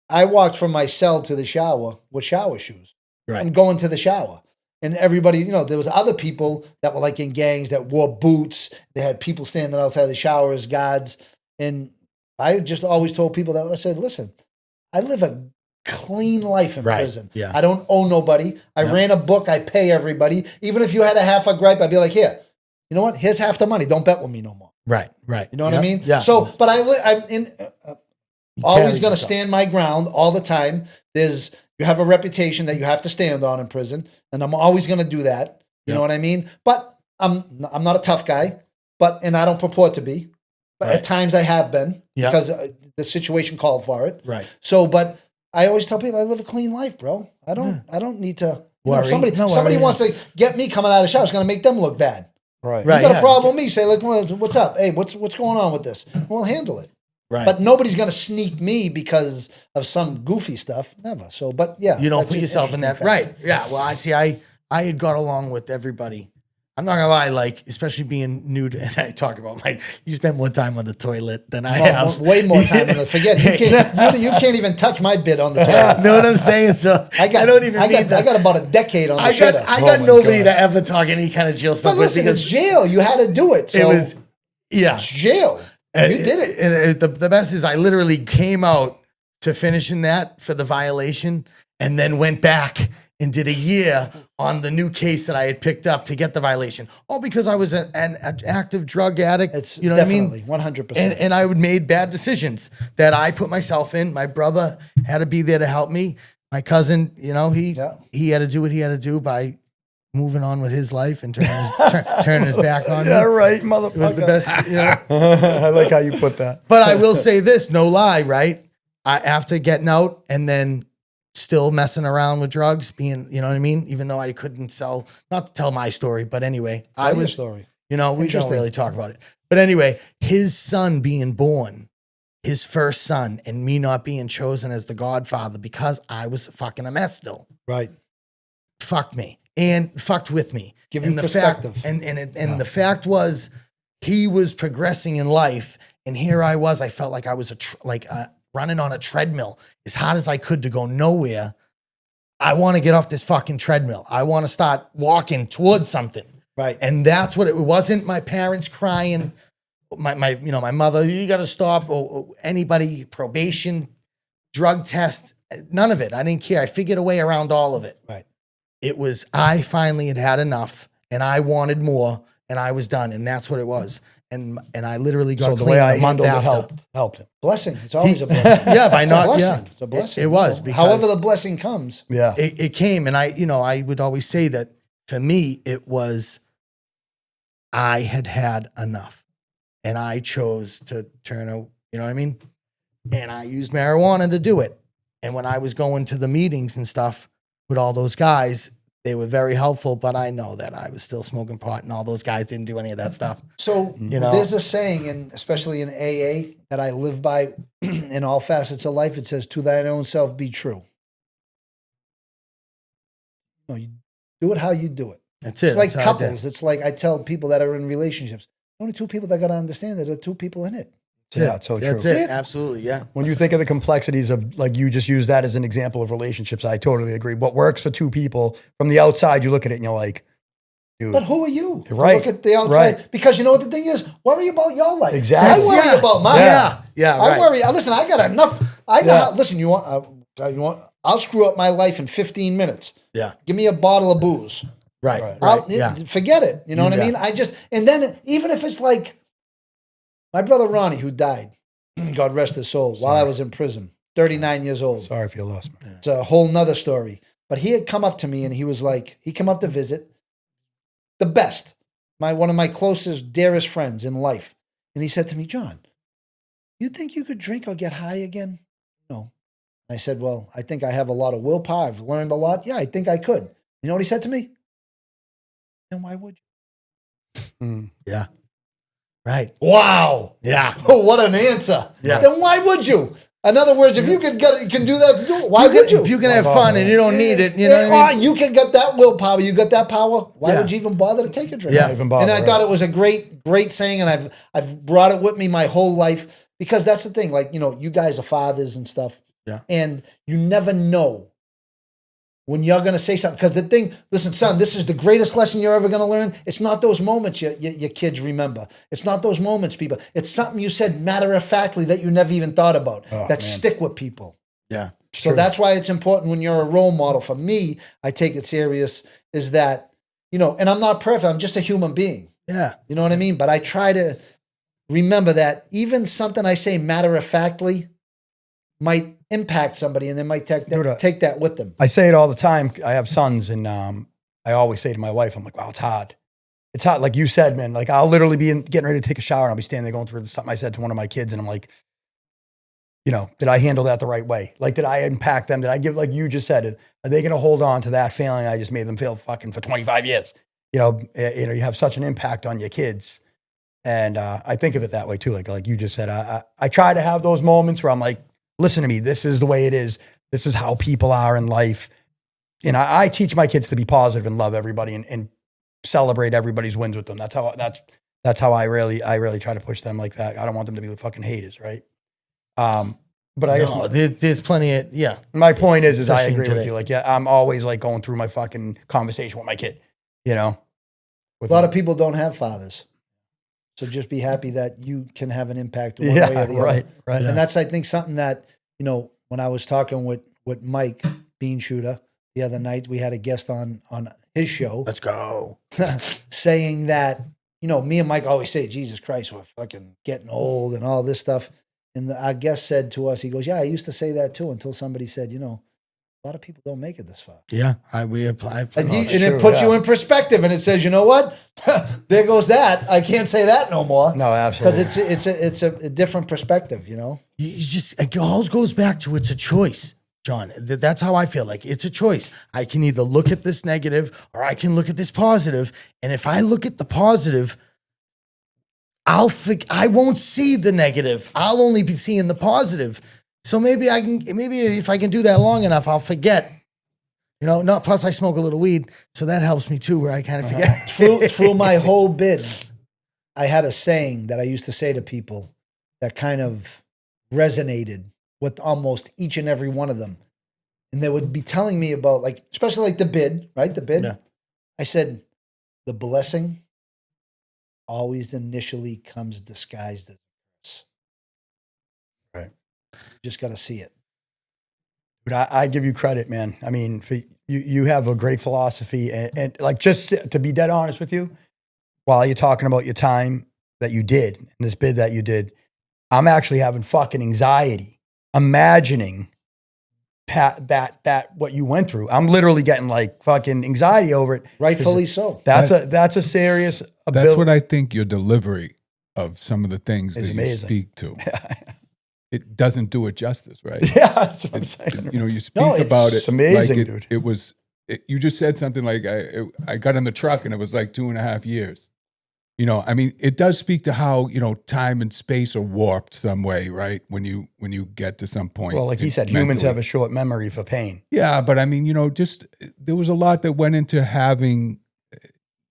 I walked from my cell to the shower with shower shoes and going to the shower. And everybody, there was other people that were like in gangs that wore boots. They had people standing outside the shower as guards. And I just always told people that, I said, listen, I live a clean life in prison. Yeah. I don't owe nobody. I ran a book. I pay everybody. Even if you had a half a gripe, I'd be like, here, you know what? Here's half the money. Don't bet with me no more. Right. You know what I mean? Yeah. So, but I'm always going to stand my ground all the time. You have a reputation that you have to stand on in prison, and I'm always going to do that. You know what I mean? But I'm not a tough guy, and I don't purport to be. But at times I have been because the situation called for it. Right. So, but I always tell people I live a clean life, bro. I don't need to. If somebody wants to get me coming out of the shower, it's going to make them look bad. Right. You got a problem with me? Say, like, what's up? Hey, what's going on with this? We'll handle it. Right. But nobody's going to sneak me because of some goofy stuff. Never. So, but yeah. You don't put yourself in that. Fact. Right. Yeah. Well, I had got along with everybody. I'm not gonna lie, like, especially being new to, and I talk about you spend more time on the toilet than I have. Way more time on the, forget it. You can't even touch my bit on the toilet. Know what I'm saying? So I got about a decade on the shitter. I got nobody to ever talk any kind of jail stuff but listen, it's jail. You had to do it. So it's jail. You did it. The best is I literally came out to finishing that for the violation and then went back and did a year on the new case that I had picked up to get the violation. All because I was an active drug addict. It's you know definitely, what I mean? 100%. And I would made bad decisions that I put myself in. My brother had to be there to help me. My cousin, he had to do what he had to do by moving on with his life and turning his back on me. Yeah, right, motherfucker. It was the best. I like how you put that. But I will say this, no lie, right? After getting out and then still messing around with drugs, being, you know what I mean? Even though I couldn't not to tell my story, but anyway, story. We don't really talk about it. But anyway, his son being born, his first son, and me not being chosen as the godfather because I was fucking a mess still. Right. Fucked me and fucked with me. Give him perspective. The fact was he was progressing in life and here I was, I felt like I was running on a treadmill as hard as I could to go nowhere. I want to get off this fucking treadmill. I want to start walking towards something. Right. And that's what it wasn't. My parents crying, my mother, you got to stop, or anybody, probation, drug test, none of it. I didn't care. I figured a way around all of it. Right. It was, I finally had enough and I wanted more and I was done. And that's what it was. And I literally got clean a month after. Helped him. Blessing. It's always a blessing. It's a blessing. It was. However the blessing comes. Yeah. It came. And I would always say that for me, it was, I had enough and I chose to turn, you know what I mean? And I used marijuana to do it. And when I was going to the meetings and stuff with all those guys, they were very helpful, but I know that I was still smoking pot and all those guys didn't do any of that stuff. So there's a saying, and especially in AA, that I live by in all facets of life. It says, to thine own self be true. You do it how you do it. That's it. It's like couples. It's like I tell people that are in relationships, the only two people that got to understand that are two people in it. Yeah, it's so true. That's it. Absolutely, yeah. When you think of the complexities of, like you just use that as an example of relationships, I totally agree. What works for two people, from the outside, you look at it and you're like, dude. But who are you? Right. Look at the outside. Because you know what the thing is? Worry about your life. Exactly. I worry about mine. Yeah, I worry. Listen, I got enough. I know how, listen, you want, I'll screw up my life in 15 minutes. Yeah. Give me a bottle of booze. Right. Forget it. You know what I mean? And then even if it's like my brother Ronnie, who died, God rest his soul, while I was in prison, 39 years old. Sorry if you lost me. It's a whole nother story. But he had come up to me and he was like, he came up to visit. The best. One of my closest, dearest friends in life. And he said to me, John, you think you could drink or get high again? No. And I said, well, I think I have a lot of willpower. I've learned a lot. Yeah, I think I could. You know what he said to me? Then why would you? Yeah. Right. Wow. Yeah. Oh, what an answer. Yeah. Then why would you? In other words, if you can do that, why would you? If you can have fun and you don't need it, you know what I mean? You can get that willpower. You got that power. Why would you even bother to take a drink? Yeah. Even bother, and I thought it was a great saying, and I've brought it with me my whole life. because that's the thing. Like, you guys are fathers and stuff. Yeah. And you never know when you're going to say something. Because the thing, listen, son, this is the greatest lesson you're ever going to learn. It's not those moments your kids remember. It's not those moments, people. It's something you said matter-of-factly that you never even thought about that stick with people. Yeah. So that's why it's important when you're a role model. For me, I take it serious, is that, and I'm not perfect. I'm just a human being. Yeah. You know what I mean? But I try to remember that even something I say matter-of-factly might impact somebody, and they might take that with them. I say it all the time. I have sons, and I always say to my wife, I'm like, wow, it's hard. It's hard. Like you said, man, like I'll literally be getting ready to take a shower, and I'll be standing there going through something I said to one of my kids, and I'm like, did I handle that the right way? Like, did I impact them? Did I give, like you just said, are they going to hold on to that feeling I just made them feel fucking for 25 years? You have such an impact on your kids. And I think of it that way too. Like you just said, I try to have those moments where I'm like, listen to me, this is the way it is. This is how people are in life. And I teach my kids to be positive and love everybody and celebrate everybody's wins with them. That's how I really try to push them like that. I don't want them to be fucking haters, right? But I guess there's plenty of, my point is I Especially agree today. with you. Like, I'm always like going through my fucking conversation with my kid, A lot of people don't have fathers. So just be happy that you can have an impact one way or the other. Right. And that's, I think, something that, when I was talking with Mike Bean Shooter the other night, we had a guest on his show. Let's go. Saying that, me and Mike always say, Jesus Christ, we're fucking getting old and all this stuff. And our guest said to us, he goes, yeah, I used to say that too, until somebody said, a lot of people don't make it this far. Yeah. We apply. And it puts you in perspective, and it says, you know what? There goes that. I can't say that no more. No, absolutely. Because it's a different perspective, You just, it all goes back to it's a choice, John. That's how I feel. Like it's a choice. I can either look at this negative or I can look at this positive. And if I look at the positive, I won't see the negative. I'll only be seeing the positive. So maybe if I can do that long enough, I'll forget. Plus I smoke a little weed, so that helps me too, where I kind of forget. Through my whole bid, I had a saying that I used to say to people that kind of resonated with almost each and every one of them. And they would be telling me about, like, especially like the bid, right? The bid. Yeah. I said, the blessing always initially comes disguised as a curse. Right. You just got to see it. But I give you credit, man. I mean, you have a great philosophy, and like, just to be dead honest with you, while you're talking about your time that you did and this bid that you did, I'm actually having fucking anxiety imagining that what you went through. I'm literally getting like fucking anxiety over it. Rightfully so. That's a serious ability. That's what I think your delivery of some of the things It's that amazing. you speak to. It doesn't do it justice, right? Yeah, that's what I'm saying. You speak about it. It's amazing, like dude. You just said something like, I got in the truck and it was like 2.5 years. I mean, it does speak to how, time and space are warped some way, right? When you get to some point. Well, like he said, humans have a short memory for pain. Yeah, but I mean, just there was a lot that went into having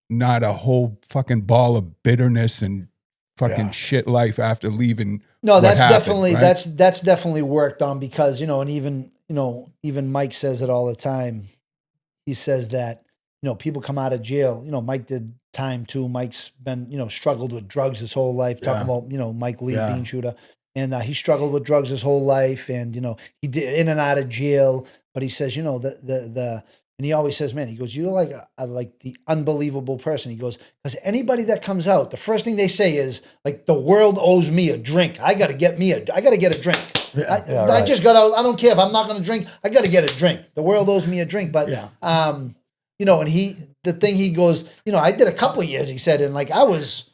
not a whole fucking ball of bitterness and fucking shit life after leaving. No, that's happened, definitely right? that's definitely worked on, because and even Mike says it all the time. He says that people come out of jail. Mike did time too. Mike's been struggled with drugs his whole life. Talking about Mike Lee, Bean Shooter, and he struggled with drugs his whole life, and he did in and out of jail. But he says and he always says, man, he goes, you're like the unbelievable person. He goes, because anybody that comes out, the first thing they say is like, the world owes me a drink. I got to get a drink. I just got out. I don't care if I'm not going to drink. I got to get a drink. The world owes me a drink. But, and he goes, I did a couple of years, he said, and like, I was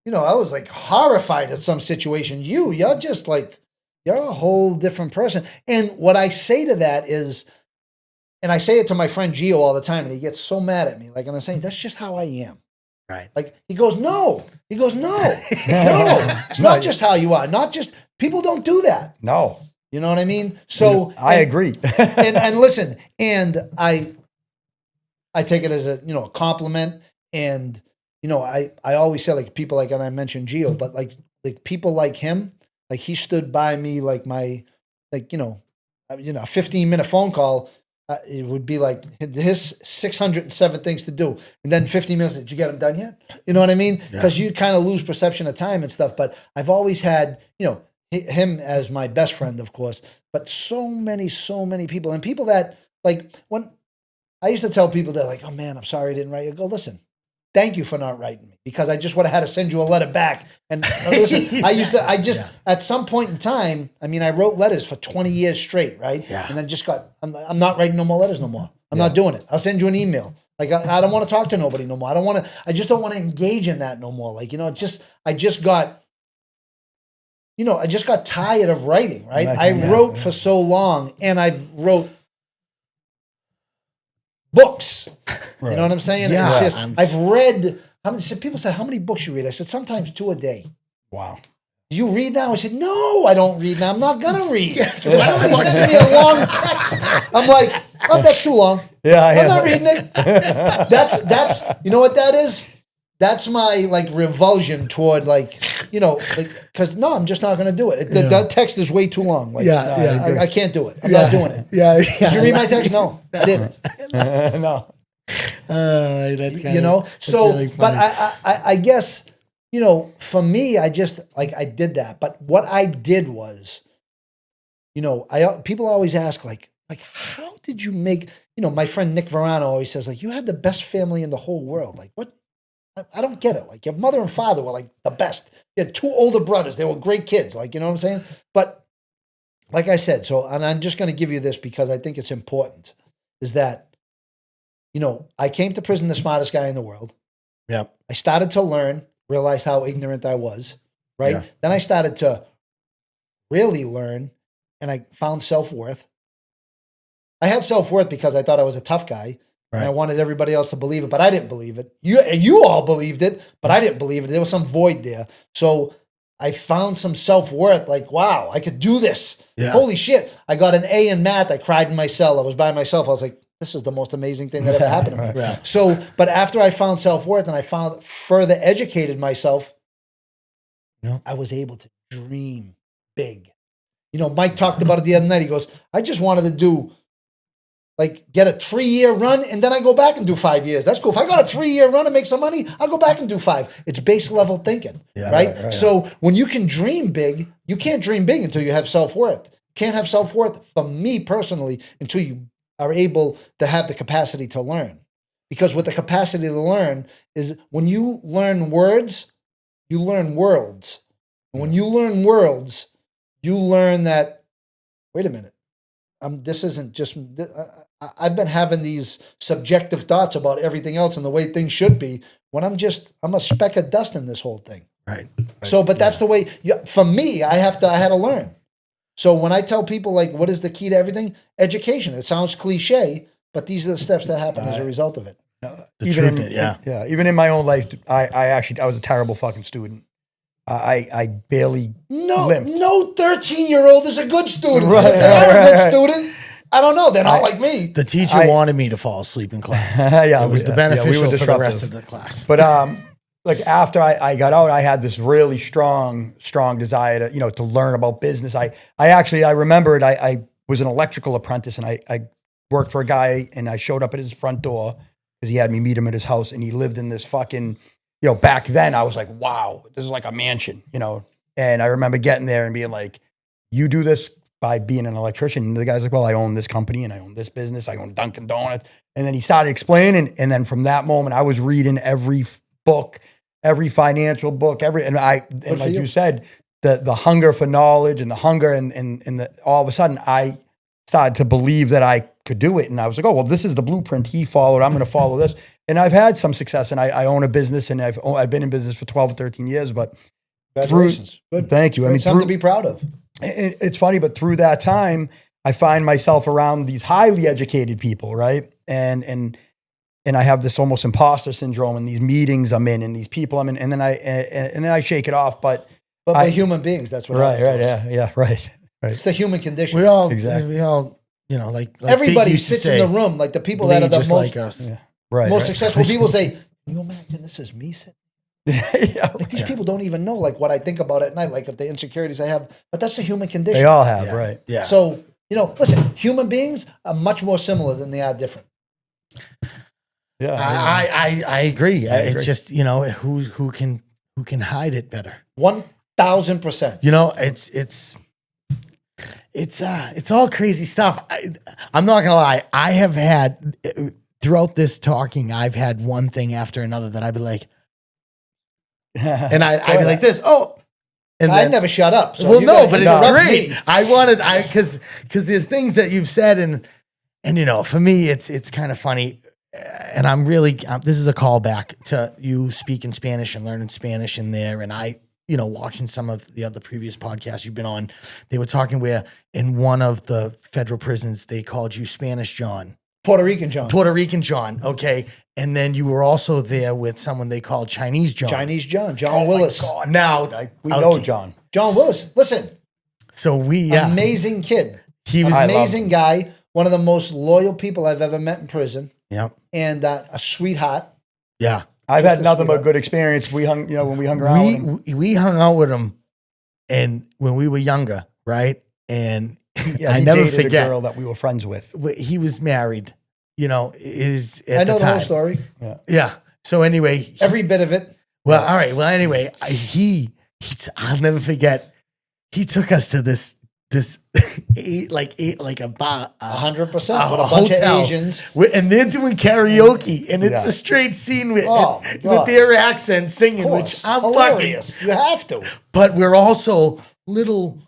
like horrified at some situation. You're just like, you're a whole different person. And what I say to that is, and I say it to my friend Gio all the time, and he gets so mad at me. Like, and I'm saying, that's just how I am. Right. Like, he goes, no. No. It's not just how you are. Not just, people don't do that. No. You know what I mean? So I agree. and listen, and I take it as a compliment. And I always say, like, people like, and I mentioned Gio, but like people like him, like he stood by me like my, like, a 15-minute phone call. It would be like his 607 things to do. And then 15 minutes, did you get them done yet? You know what I mean? Because you kind of lose perception of time and stuff. But I've always had, him as my best friend, of course, but so many people, and people that, like, when I used to tell people that, like, oh man, I'm sorry I didn't write you. I go, listen, thank you for not writing me, because I just would have had to send you a letter back. And listen, at some point in time, I mean, I wrote letters for 20 years straight, right? Yeah. And then I'm not writing no more letters no more. I'm not doing it. I'll send you an email. Like, I don't want to talk to nobody no more. I just don't want to engage in that no more. Like, I just got tired of writing, right? I wrote for so long, and I've wrote books. Right. You know what I'm saying? Yeah. It's just, I've read, people said, how many books you read? I said, sometimes 2 a day. Wow. Do you read now? I said, no, I don't read now. I'm not going to read. If somebody sends me a long text, I'm like, oh, that's too long. I'm not reading it. That's you know what that is? That's my, like, revulsion toward, like, because no, I'm just not going to do it. That text is way too long. Like, I can't do it. I'm not doing it. Did you read my text? No, I didn't. No. That's so, really but I guess, for me, I just, like, I did that. But what I did was, people always ask, like, how did you make, my friend Nick Verano always says, like, you had the best family in the whole world. Like, what? I don't get it. Like, your mother and father were, like, the best. You had 2 older brothers. They were great kids. Like, you know what I'm saying? But like I said, and I'm just going to give you this because I think it's important, is that, I came to prison the smartest guy in the world. Yeah. I started to learn, realized how ignorant I was, right? Yeah. Then I started to really learn, and I found self-worth. I had self-worth because I thought I was a tough guy. Right. And I wanted everybody else to believe it, but I didn't believe it. You all believed it, but I didn't believe it. There was some void there. So I found some self-worth, like, wow, I could do this. Yeah. Holy shit. I got an A in math. I cried in my cell. I was by myself. I was like, this is the most amazing thing that ever happened to me. Yeah. So, but after I found self-worth and I further educated myself, I was able to dream big. Mike talked about it the other night. He goes, I just wanted to do, like, get a 3-year run, and then I go back and do 5 years. That's cool. If I got a 3-year run and make some money, I'll go back and do 5. It's base level thinking, right? So when you can dream big, you can't dream big until you have self-worth. You can't have self-worth, for me personally, until you are able to have the capacity to learn. Because with the capacity to learn is when you learn words, you learn worlds. And when you learn worlds, you learn that, wait a minute, this isn't just... I've been having these subjective thoughts about everything else and the way things should be when I'm a speck of dust in this whole thing. Right. So, but that's the way, for me, I had to learn. So when I tell people, like, what is the key to everything? Education. It sounds cliche, but these are the steps that happen as a result of it. Even in my own life, I was a terrible fucking student. I barely limped. No 13-year-old is a good student. Right, if they're a good student, I don't know. They're not like me. The teacher wanted me to fall asleep in class. It was the beneficial for the rest of the class. But like, after I got out, I had this really strong desire to to learn about business. I remember it. I was an electrical apprentice, and I worked for a guy, and I showed up at his front door because he had me meet him at his house, and he lived in this fucking, back then I was like, wow, this is like a mansion, And I remember getting there and being like, you do this by being an electrician. And the guy's like, well, I own this company and I own this business. I own Dunkin' Donuts. And then he started explaining. And then from that moment, I was reading every book, every financial book, and like you said, the hunger for knowledge and the hunger and all of a sudden I started to believe that I could do it. And I was like, oh, well, this is the blueprint he followed. I'm going to follow this. And I've had some success, and I own a business, and I've been in business for 12 or 13 years, but congratulations. Good. Thank you. It's something to be proud of. It's funny, but through that time, I find myself around these highly educated people, right? And I have this almost imposter syndrome in these meetings I'm in, and these people I'm in, and then I shake it off. But by human beings, that's what happens. Right. It's the human condition. We all, like everybody sits in the room, like the people that are the most like us. Most successful people say, can you imagine this is me sitting? Like these people don't even know like what I think about at night, like if the insecurities I have. But that's the human condition. They all have, right? Yeah. So, listen, human beings are much more similar than they are different. Yeah. I agree. I It's agree. just, who can hide it better. 1000%. It's all crazy stuff. I'm not gonna lie. I have had throughout this talking, I've had one thing after another that I'd be like, and I'd be like this. Oh, and I then, never shut up. So well, you no, gotta but it's interrupt great. me. Because there's things that you've said and for me, it's kind of funny. And I'm really, this is a callback to you speaking Spanish and learning Spanish in there. And watching some of the other previous podcasts you've been on, they were talking where in one of the federal prisons, they called you Spanish John. Puerto Rican John. Okay. And then you were also there with someone they called Chinese John. John Willis. God. Now, We know John. John Willis. Listen, so amazing kid. He was Amazing guy. One of the most loyal people I've ever met in prison. Yep. And a sweetheart. Yeah. I've Just had a nothing but sweetheart. good experience. We hung, when we hung around. with him. We hung out with him and when we were younger, right? And Yeah, I he never dated a forget. girl that we were friends with. He was married, is I at know the the whole time. story. Yeah. So anyway, Every bit of it. well, all right. Well, anyway, I'll never forget. He took us to this like a bar, 100%. With a a bunch of hotel. Asians. And they're doing karaoke, and it's Yeah. a straight scene with Oh, my God. their accent singing, Of which course. I'm Hilarious. You have to. But we're also little.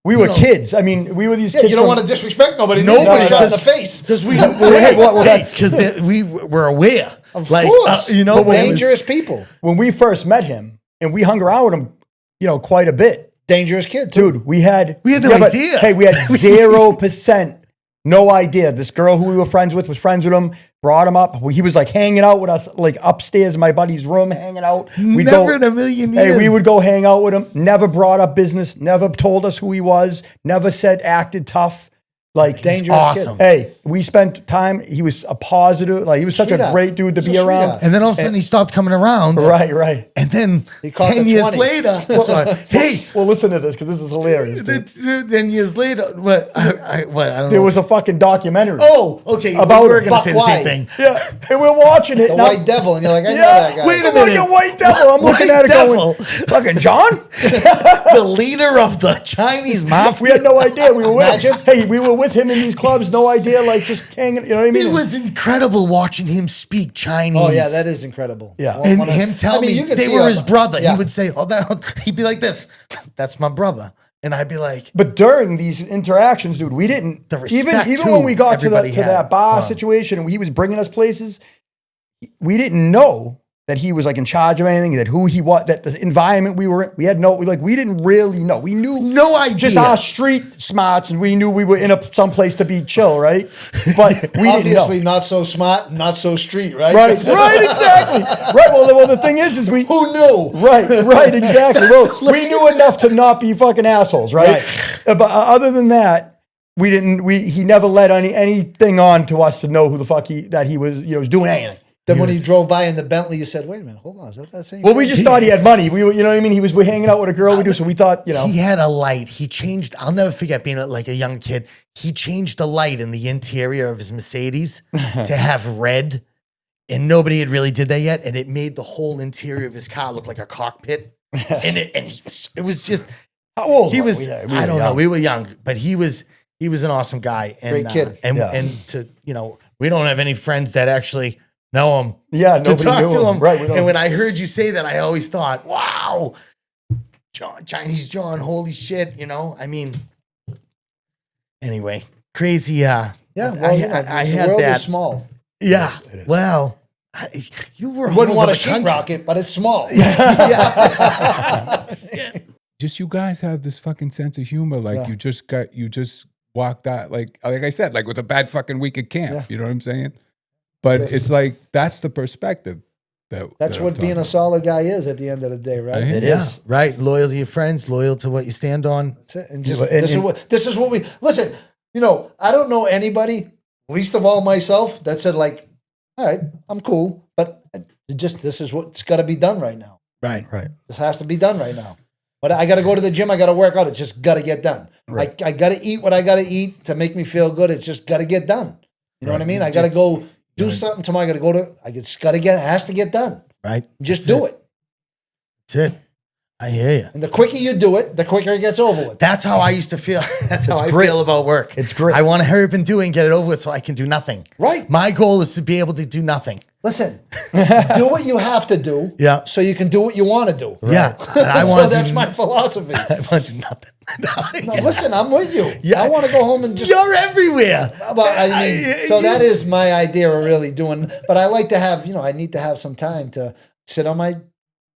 We were kids. I mean, we were these kids. You don't from- want to disrespect nobody. Nobody Nobody shot in the does. face. Because we, that's- because we were aware, Of like course. when it was- Dangerous people. when we first met him, and we hung around with him, quite a bit. Dangerous kid, too. Dude, we had no but, idea. Hey, we had 0% no idea. This girl who we were friends with was friends with him, brought him up. He was like hanging out with us, like upstairs in my buddy's room, hanging out. We'd never in a million years. Hey, we would go hang out with him. Never brought up business. Never told us who he was. Never acted tough. Like Dangerous awesome. kid. Hey, we spent time. He was a positive. Like he was such a Sweetheart. great dude to He's be a around. sweetheart. And then all of a sudden he stopped coming around. Right. And then He caught 10 the years 20. later, hey, Well, listen to this because this is hilarious. Dude. 10 years later, what? I don't know. There was a fucking documentary. Oh, okay. About we were him. going to say the same Buck thing. Yeah, and we're watching it. The now. White Devil. And you're like, I know Yeah, that guy. wait a I'm like minute. a white devil. I'm looking White at it devil. going, fucking John? The leader of the Chinese mafia. We had no idea. We were with Imagine. him. Hey, we were with him in these clubs. No idea. Like just hanging. You know what I mean? It was incredible watching him speak Chinese. Oh, yeah, that is incredible. Yeah. And One of- him tell I mean, me you could they see were a- his brother. Yeah. He would say, he'd be like this. That's my brother. And I'd be like, But during these interactions, dude, we didn't. The respect, even too, when we got to everybody had that bar fun. situation and he was bringing us places, we didn't know that he was like in charge of anything. That who he was. That the environment we were in. We had we didn't really know. We knew no idea. just our street smarts, and we knew we were in someplace to be chill, right? But we Obviously, didn't know. not so smart, not so street, right? Right, exactly. Right. Well, the thing is we. Who knew? Right, exactly. Well, we knew enough to not be fucking assholes, right? But other than that, we didn't. He never let anything on to us to know who the fuck he was doing anything. Then when he drove by in the Bentley, you said, wait a minute, hold on, is that same Well, we guy? just thought he had money. We were, you know what I mean? He was hanging out with a girl we do, so we thought, He had a light. He changed. I'll never forget being like a young kid. He changed the light in the interior of his Mercedes to have red, and nobody had really did that yet. And it made the whole interior of his car look like a cockpit. It was just. How old He were was. we? Yeah, I don't know. young. We were young, but he was an awesome guy. And, Great kid. And Yeah. and to we don't have any friends that actually know him. Yeah, To nobody talk knew to him. him. Right. We don't, And when I heard you say that, I always thought, wow, Chinese John, holy shit, I mean, anyway, crazy. Yeah, well, I the had world that. is small. Yeah, well, you were You wouldn't all want over a the country. sheep rocket, but it's small. Just you guys have this fucking sense of humor. Like you just walked out. Like I said, like it was a bad fucking week at camp. Yeah. You know what I'm saying? But Yes. it's like that's the perspective. That's what being a solid guy is at the end of the day, right? I hear It Yeah, is. right. Loyal to your friends, loyal to what you stand on. That's it. And just And- this is what we listen. I don't know anybody, least of all myself, that said like, all right, I'm cool, but this is what's got to be done right now. Right. This has to be done right now. But I got to go to the gym. I got to work out. It's just got to get done. Right. I got to eat what I got to eat to make me feel good. It's just got to get done. You know what I mean? I got to go do something tomorrow. It has to get done. Right. Just do it. That's it. I hear you. And the quicker you do it, the quicker it gets over with. That's how I used to feel. That's how I feel about work. It's great. I want to hurry up and do it and get it over with so I can do nothing. Right. My goal is to be able to do nothing. Listen, do what you have to do so you can do what you want to do. Yeah. And I want that's my philosophy. I want to do nothing. No, listen, I'm with you. Yeah. I want to go home and just... You're everywhere. But I mean, so that is my idea of really doing... But I like to have, I need to have some time to sit on my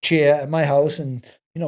chair at my house and,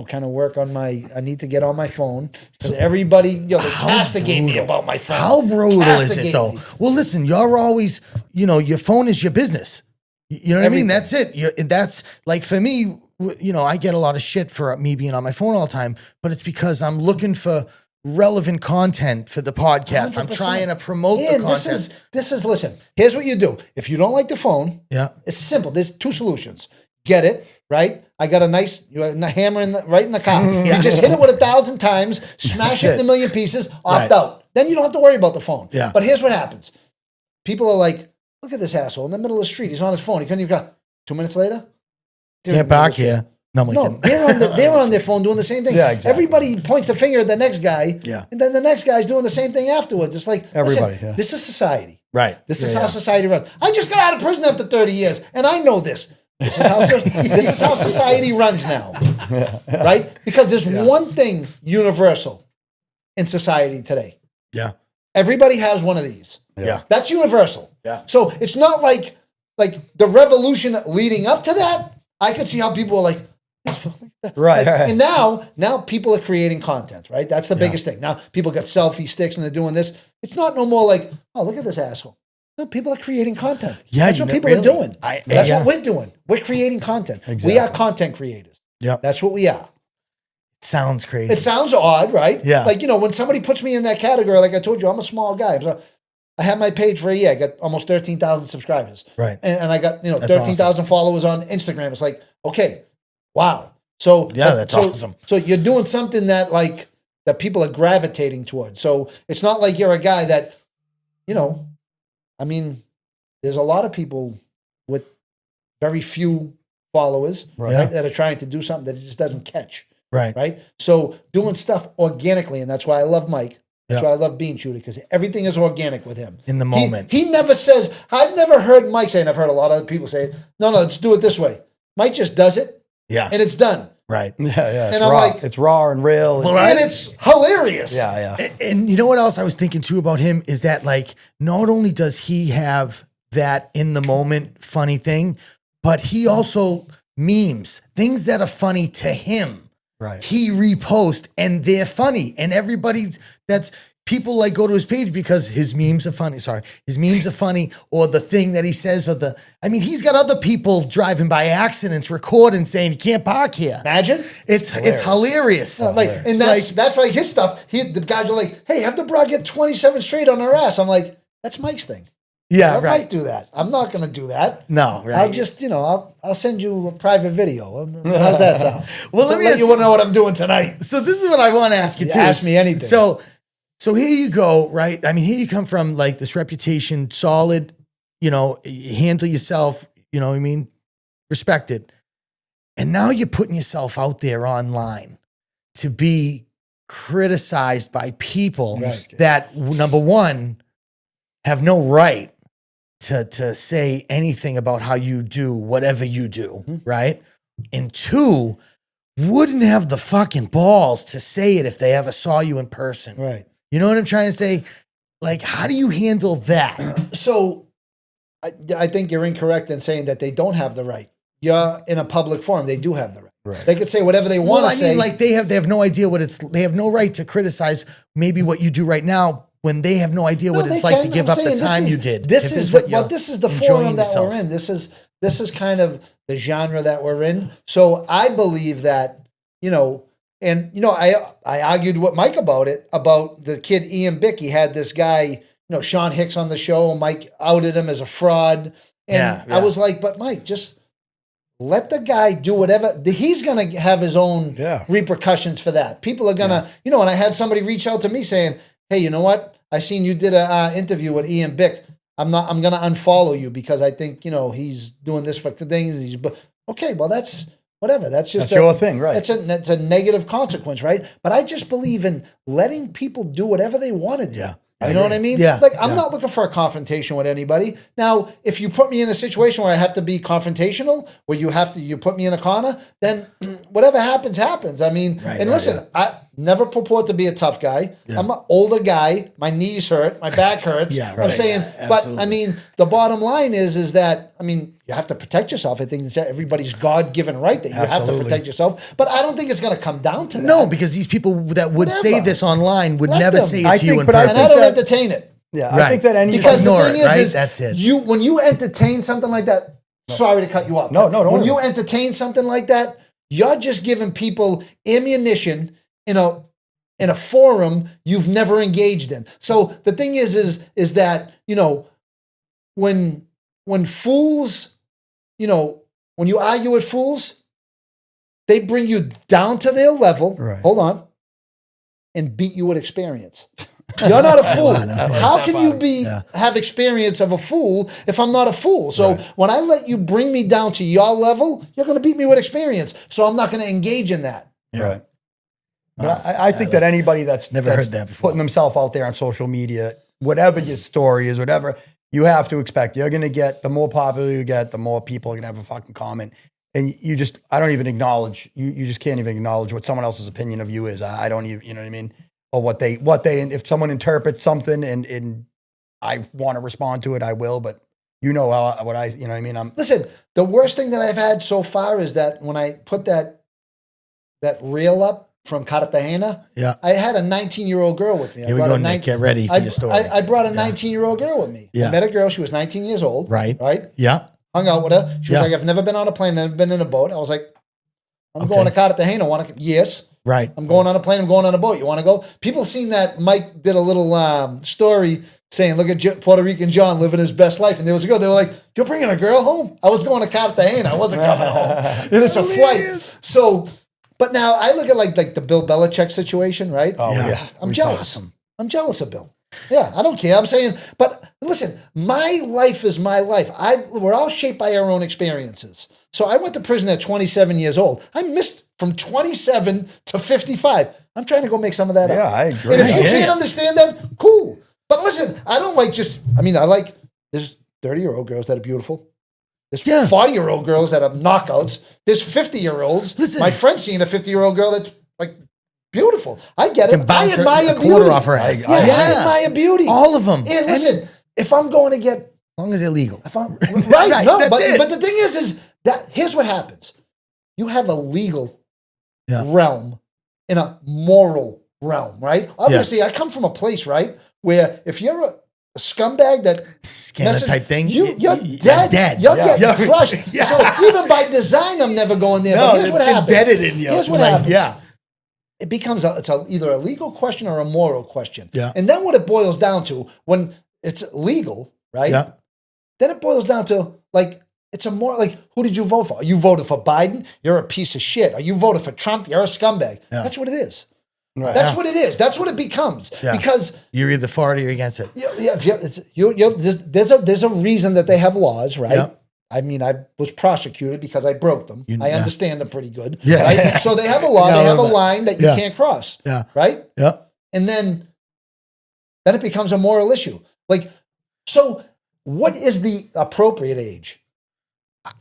kind of work on I need to get on my phone. Because everybody, they castigate me about my phone. How brutal is it, though? Well, listen, you're always, your phone is your business. You know what I mean? That's it. That's like for me, I get a lot of shit for me being on my phone all the time, but it's because I'm looking for relevant content for the podcast. 100%. I'm trying to promote the content. Listen, here's what you do. If you don't like the phone, it's simple. There's 2 solutions. Get it, right? I got a nice hammer right in the car. You just hit it with 1,000 times, smash it in a million pieces, opt out. Then you don't have to worry about the phone. Yeah. But here's what happens. People are like, look at this asshole in the middle of the street. He's on his phone. He couldn't even go. 2 minutes later, can't park here. No, they're on their phone doing the same thing. Yeah, exactly. Everybody points the finger at the next guy, and then the next guy's doing the same thing afterwards. It's like, everybody. Listen, this is society. Right. This is how society runs. I just got out of prison after 30 years, and I know this. This is how society runs now, right? Because there's one thing universal in society today. Yeah. Everybody has one of these. Yeah. That's universal. Yeah. So it's not like the revolution leading up to that. I could see how people are like, right. And now people are creating content, right? That's the biggest thing. Now people got selfie sticks and they're doing this. It's not no more like, oh, look at this asshole. No, people are creating content. Yeah, that's what people are doing. That's what we're doing. We're creating content. Exactly. We are content creators. Yeah. That's what we are. Sounds crazy. It sounds odd, right? Yeah. Like, when somebody puts me in that category, like I told you, I'm a small guy. So I had my page for a year. I got almost 13,000 subscribers. Right. And I got, 13,000 followers on Instagram. It's like, okay, wow. So that's awesome. So you're doing something that that people are gravitating towards. So it's not like you're a guy that, there's a lot of people with very few followers that are trying to do something that it just doesn't catch. Right. So doing stuff organically, and that's why I love Mike. That's why I love Bean Shooter, because everything is organic with him. In the moment. He never says, I've never heard Mike say, and I've heard a lot of other people say, no, let's do it this way. Mike just does it. Yeah. And it's done. Right. Yeah. And I'm like, it's raw and real. And it's hilarious. Yeah. And you know what else I was thinking too about him is that not only does he have that in the moment funny thing, but he also memes, things that are funny to him. Right. He reposts and they're funny. And people go to his page because his memes are funny. Sorry. His memes are funny, or the thing that he says, he's got other people driving by accidents recording saying you can't park here. Imagine. It's hilarious. And that's like his stuff. The guys are like, hey, have the broad get 27 straight on her ass. I'm like, that's Mike's thing. Yeah, I might do that. I'm not going to do that. No, right. I'll just, I'll send you a private video. How's that sound? Well, let you want to know what I'm doing tonight. So this is what I want to ask you too. Ask me anything. So here you go, right? Here you come from this reputation, solid, you handle yourself, respected. And now you're putting yourself out there online to be criticized by people that, number one, have no right to say anything about how you do whatever you do, right? And 2, wouldn't have the fucking balls to say it if they ever saw you in person. Right. You know what I'm trying to say? How do you handle that? So I think you're incorrect in saying that they don't have the right. You're in a public forum. They do have the right. Right. They could say whatever they want to say. They have no idea they have no right to criticize maybe what you do right now when they have no idea what it's like to give up the time you did. This is the forum that we're in. This is kind of the genre that we're in. So I believe that, I argued with Mike about it, about the kid Ian Bick. He had this guy, Sean Hicks on the show. Mike outed him as a fraud. And I was like, but Mike, just let the guy do whatever. He's going to have his own repercussions for that. People are going to, you know, and I had somebody reach out to me saying, hey, you know what? I seen you did a interview with Ian Bick. I'm going to unfollow you because I think, you know, he's doing this for things. Okay, well, that's whatever. That's just your thing, right? That's a negative consequence, right? But I just believe in letting people do whatever they want to do. Yeah. You know what I mean? Yeah. Like, I'm not looking for a confrontation with anybody. Now, if you put me in a situation where I have to be confrontational, where you put me in a corner, then whatever happens, happens. I mean, listen, I never purport to be a tough guy. Yeah. I'm an older guy. My knees hurt. My back hurts. I'm saying, but I mean, the bottom line is that, I mean, you have to protect yourself. I think it's everybody's God-given right that you have to protect yourself. But I don't think it's going to come down to that. No, because these people that would say this online would never say it to you in person. And I don't entertain it. Yeah, I think that because the thing is, that's it. When you entertain something like that, sorry to cut you off. No, when you entertain something like that, you're just giving people ammunition in a forum you've never engaged in. So the thing is that, you know, when fools, you know, when you argue with fools, they bring you down to their level. Right. Hold on. And beat you with experience. You're not a fool. How can you have experience of a fool if I'm not a fool? So when I let you bring me down to your level, you're going to beat me with experience. So I'm not going to engage in that. Yeah. Right. But I think that anybody that's never heard that before, putting themselves out there on social media, whatever your story is, whatever, you have to expect you're going to get, the more popular you get, the more people are going to have a fucking comment. And I don't even acknowledge, you just can't even acknowledge what someone else's opinion of you is. I don't even, you know what I mean? Or what they, if someone interprets something and I want to respond to it, I will, but you know what I, you know what I mean? Listen, the worst thing that I've had so far is that when I put that reel up from Cartagena, I had a 19-year-old girl with me. Here we go, Nick. Get ready for your story. I brought a 19-year-old girl with me. I met a girl. She was 19 years old. Right. Yeah. Hung out with her. She was like, I've never been on a plane. Never been in a boat. I was like, I'm going to Cartagena. Yes. Right. I'm going on a plane. I'm going on a boat. You want to go? People seen that Mike did a little story saying, look at Puerto Rican John living his best life. And there was a girl. They were like, you're bringing a girl home? I was going to Cartagena. I wasn't coming home. And it's a flight. So, but now I look at like the Bill Belichick situation, right? Oh, yeah. I'm jealous. I'm jealous of Bill. Yeah, I don't care. I'm saying, but listen, my life is my life. We're all shaped by our own experiences. So I went to prison at 27 years old. I missed from 27 to 55. I'm trying to go make some of that up. Yeah, I agree. And if you can't understand that, cool. But listen, I don't like there's 30-year-old girls that are beautiful. There's 40-year-old girls that have knockouts. There's 50-year-olds. Listen, my friend's seen a 50-year-old girl that's like beautiful. I get it. I bounce admire a quarter beauty. off her ass. I admire beauty. All of them. And listen, if I'm going to get, as long as they're legal. Right, no, that's it. but the thing is that here's what happens. You have a legal realm in a moral realm, right? Obviously, I come from a place, right, where if you're a scumbag that scammer type thing, you're dead. You're getting crushed. So even by design, I'm never going there. No, but here's what happens. Embedded in you. Here's what happens. Yeah. It becomes either a legal question or a moral question. Yeah. And then what it boils down to, when it's legal, right? Yeah. Then it boils down to, like, it's a more, like, who did you vote for? You voted for Biden? You're a piece of shit. Or you voted for Trump? You're a scumbag. Yeah. That's what it is. Right. That's what it is. That's what it becomes. Yeah. Because you're either for it or you're against it. There's a reason that they have laws, right? Yeah. I mean, I was prosecuted because I broke them. I understand them pretty good. Yeah. Right? So they have a law. They have a line that you can't cross. Yeah. Right? Yeah. And then it becomes a moral issue. Like, so what is the appropriate age?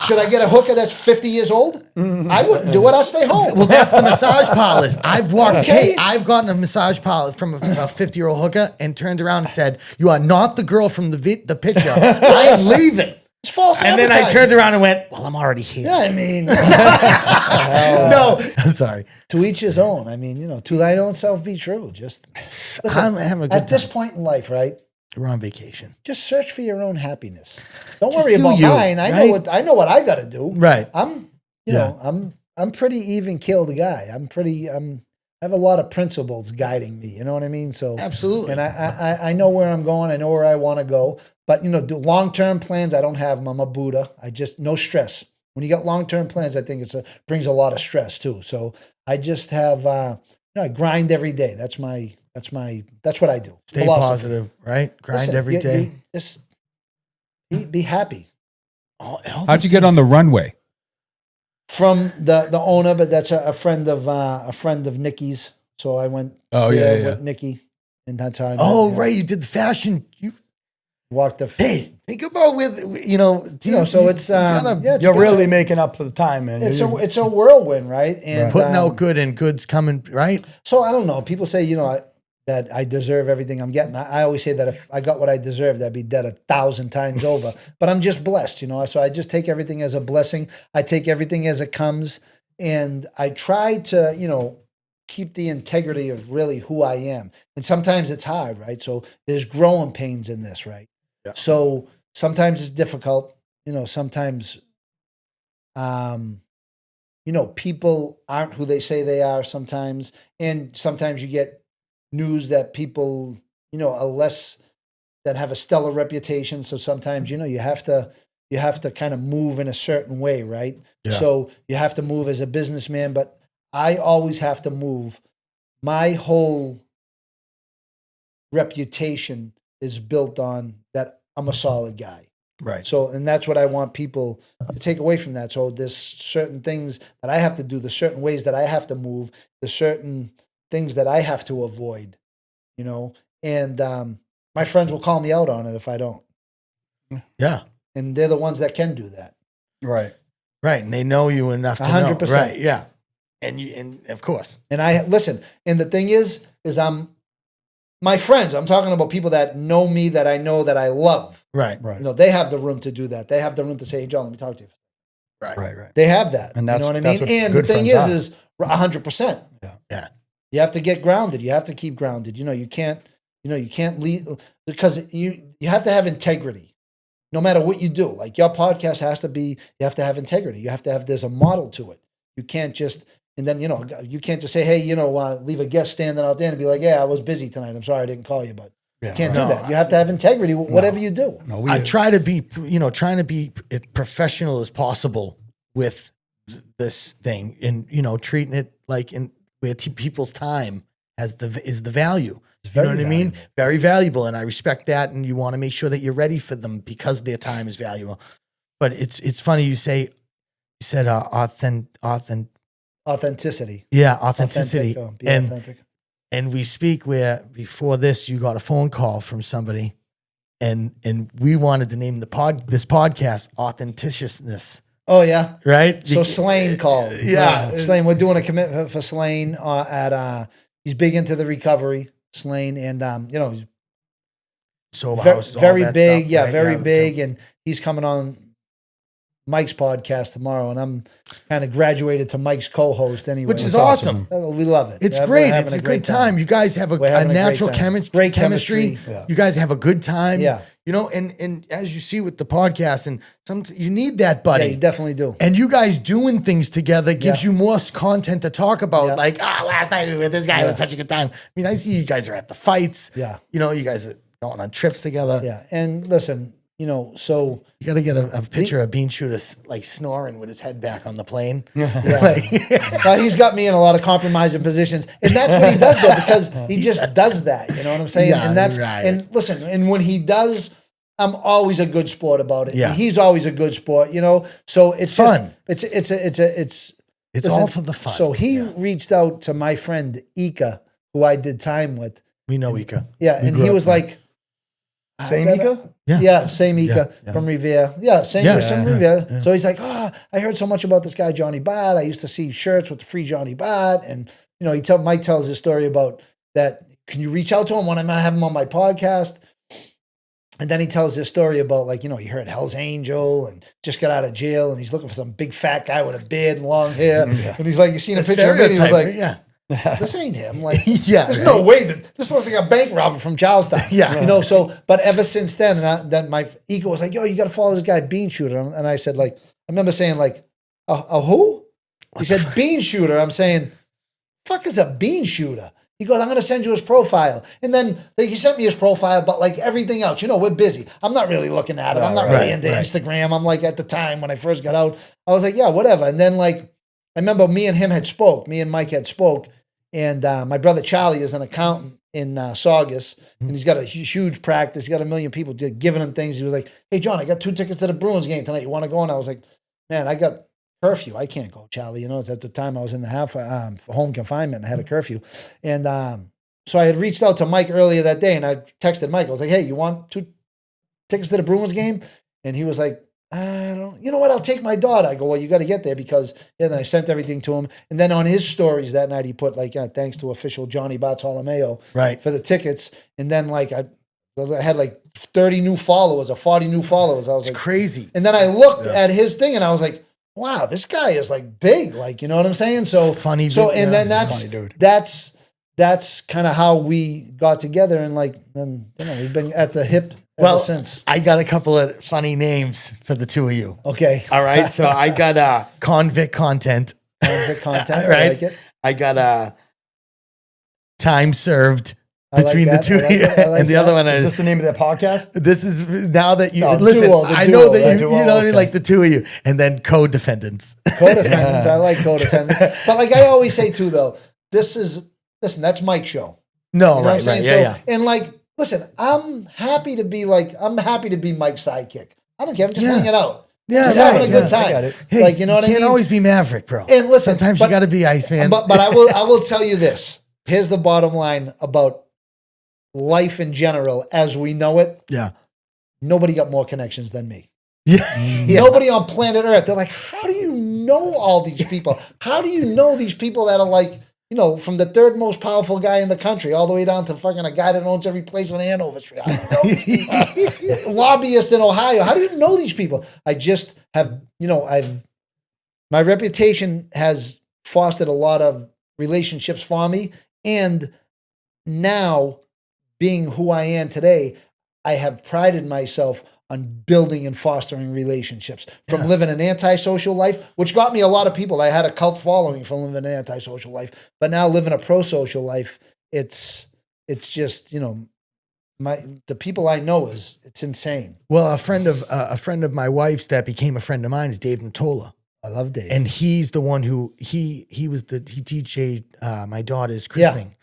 Should I get a hooker that's 50 years old? I wouldn't do it. I'll stay home. Well, that's the massage parlors. I've walked. Okay. Hey, I've gotten a massage parlor from a 50-year-old hooker and turned around and said, "You are not the girl from the picture. I am leaving." It's false and advertising. Then I turned around and went, "Well, I'm already here." Yeah, I mean, no, I'm sorry. To each his own. I mean, to thine own self be true. Just listen, I'm having a good at this point in life, right? We're on vacation. Just search for your own happiness. Don't worry about mine. I know what I got to do. Right. I'm pretty even keeled guy. I have a lot of principles guiding me. You know what I mean? So absolutely. And I know where I'm going. I know where I want to go. But do long-term plans. I don't have them. I'm a Buddha. No stress. When you got long-term plans, I think brings a lot of stress too. So I just have, I grind every day. That's what I do. Stay positive, right? Grind every day. Just be happy. How'd you get on the runway? From the owner, but that's a friend of Nikki's. So I went with Nikki, and that's how I met. Right, you did the fashion. You walked the. Hey, think about So it's you're really making up for the time, man. It's a whirlwind, right? And putting out good and good's coming, right? So I don't know. People say that I deserve everything I'm getting. I always say that if I got what I deserved, I'd be dead 1,000 times over. But I'm just blessed, So I just take everything as a blessing. I take everything as it comes, and I try to, keep the integrity of really who I am. And sometimes it's hard, right? So there's growing pains in this, right? Yeah. So sometimes it's difficult. Sometimes, people aren't who they say they are sometimes. And sometimes you get news that people, are less, that have a stellar reputation. So sometimes, you have to kind of move in a certain way, right? Yeah. So you have to move as a businessman, but I always have to move. My whole reputation is built on that I'm a solid guy. Right. So, and that's what I want people to take away from that. So there's certain things that I have to do, the certain ways that I have to move, the certain things that I have to avoid, and my friends will call me out on it if I don't. Yeah. And they're the ones that can do that. Right. Right. And they know you enough to 100%. know. Right. Yeah. And of course. And I listen. And the thing is my friends, I'm talking about people that know me, that I know, that I love. Right. They have the room to do that. They have the room to say, hey, John, let me talk to you. Right. They have that. And you know what I mean? And the thing is 100%. Yeah. You have to get grounded. You have to keep grounded. You can't lead, because you have to have integrity no matter what you do. Like your podcast you have to have integrity. You have to there's a model to it. You can't just, and then, you can't just say, hey, leave a guest standing out there and be like, yeah, I was busy tonight. I'm sorry I didn't call you, but you can't do that. You have to have integrity, whatever you do. I try to be, trying to be as professional as possible with this thing and, treating it like where people's time is the value. You know what I mean? Very valuable. And I respect that. And you want to make sure that you're ready for them because their time is valuable. But it's funny you said Authenticity. Yeah, authenticity. Be authentic. And we speak where before this you got a phone call from somebody, and we wanted to name this podcast Authenticiousness. Oh yeah, right. So Slane called. Yeah, Slane. We're doing a commitment for Slane he's big into the recovery, Slane, and he's sober house, very big. Stuff, yeah, right? very big, and he's coming on Mike's podcast tomorrow, and I'm kind of graduated to Mike's co-host anyway. Which is awesome. We love it. It's great. It's a good time. You guys have a natural chemistry. Yeah. You guys have a good time. Yeah. And as you see with the podcast, and you need that buddy. Yeah, you definitely do. And you guys doing things together gives you more content to talk about. Yeah. Like, last night with this guy, it was such a good time. I mean, I see you guys are at the fights. Yeah. You guys are going on trips together. Yeah. And listen, so you got to get a picture of Bean Shooter like snoring with his head back on the plane. He's got me in a lot of compromising positions, and that's what he does though, because he just does that. You know what I'm saying? Yeah, and that's right. And listen, and when he does, I'm always a good sport about it. Yeah. And he's always a good sport. So it's fun. It's all for the fun. So he reached out to my friend Ika, who I did time with. We know Ika. Yeah, and he was like. Same Ika? Yeah, same Ika from Revere. Yeah, same Revere. Yeah. So he's like, I heard so much about this guy, Johnny Bart. I used to see shirts with the free Johnny Bart. And, Mike tells his story about that. Can you reach out to him when I might have him on my podcast? And then he tells this story about he heard Hell's Angel and just got out of jail. And he's looking for some big fat guy with a beard and long hair. Yeah. And he's like, you seen a picture of me? And he was like, this ain't him. Like, there's no way that this looks like a bank robber from Charlestown. But ever since then, then my ego was like, yo, you got to follow this guy, Bean Shooter. And I said, I remember saying, who? He said, Bean Shooter. I'm saying, fuck is a bean shooter? He goes, I'm going to send you his profile. And then he sent me his profile, but like everything else, we're busy. I'm not really looking at it. I'm not really into Instagram. I'm like, at the time when I first got out, I was like, yeah, whatever. And then like, I remember me and Mike had spoke. And my brother Charlie is an accountant in Saugus. And he's got a huge practice. He's got 1 million people giving him things. He was like, hey, John, I got 2 tickets to the Bruins game tonight. You want to go? And I was like, man, I got curfew. I can't go, Charlie. It's at the time I was in the for home confinement and I had a curfew. And so I had reached out to Mike earlier that day and I texted Mike. I was like, hey, you want 2 tickets to the Bruins game? And he was like, I don't, you know what? I'll take my daughter. I go, well, you got to get there because, and I sent everything to him. And then on his stories that night, he put like, thanks to official Johnny Bartolomeo for the tickets. And then like, I had like 30 new followers or 40 new followers. I was like, crazy. And then I looked at his thing and I was like, wow, this guy is like big. Like, you know what I'm saying? So funny. So, and then that's kind of how we got together. And like, then, we've been at the hip ever since. I got a couple of funny names for the two of you. Okay. All right. So I got convict content. Convict content. Right. I like it. I got time served between the two of you. And the other one is this the name of that podcast? This is now that you listen. Duo, I know that you know what I mean, okay. like the two of you, and then co-defendants. Co-defendants. I like co-defendants. But like I always say too, though, listen, that's Mike's show. No, you know right, what I'm saying? right, yeah. And like, listen, I'm happy to be Mike's sidekick. I don't care. I'm just hanging out. Yeah, just having a good time. Hey, like, you know what I mean? You can't always be Maverick, bro. And listen, sometimes you got to be Iceman. But I will tell you this. Here's the bottom line about life in general as we know it. Yeah. Nobody got more connections than me. Yeah. Nobody on planet Earth. They're like, how do you know all these people? How do you know these people that are like, from the 3rd most powerful guy in the country all the way down to fucking a guy that owns every place on Hanover Street? I don't know. Lobbyists in Ohio. How do you know these people? I just have, my reputation has fostered a lot of relationships for me. And now, being who I am today, I have prided myself on building and fostering relationships from living an antisocial life, which got me a lot of people. I had a cult following from living an antisocial life, but now living a pro-social life, it's just, the people I know it's insane. Well, a friend of my wife's that became a friend of mine is Dave Natola. I love Dave. And he's the one who he DJ'd my daughter's christening.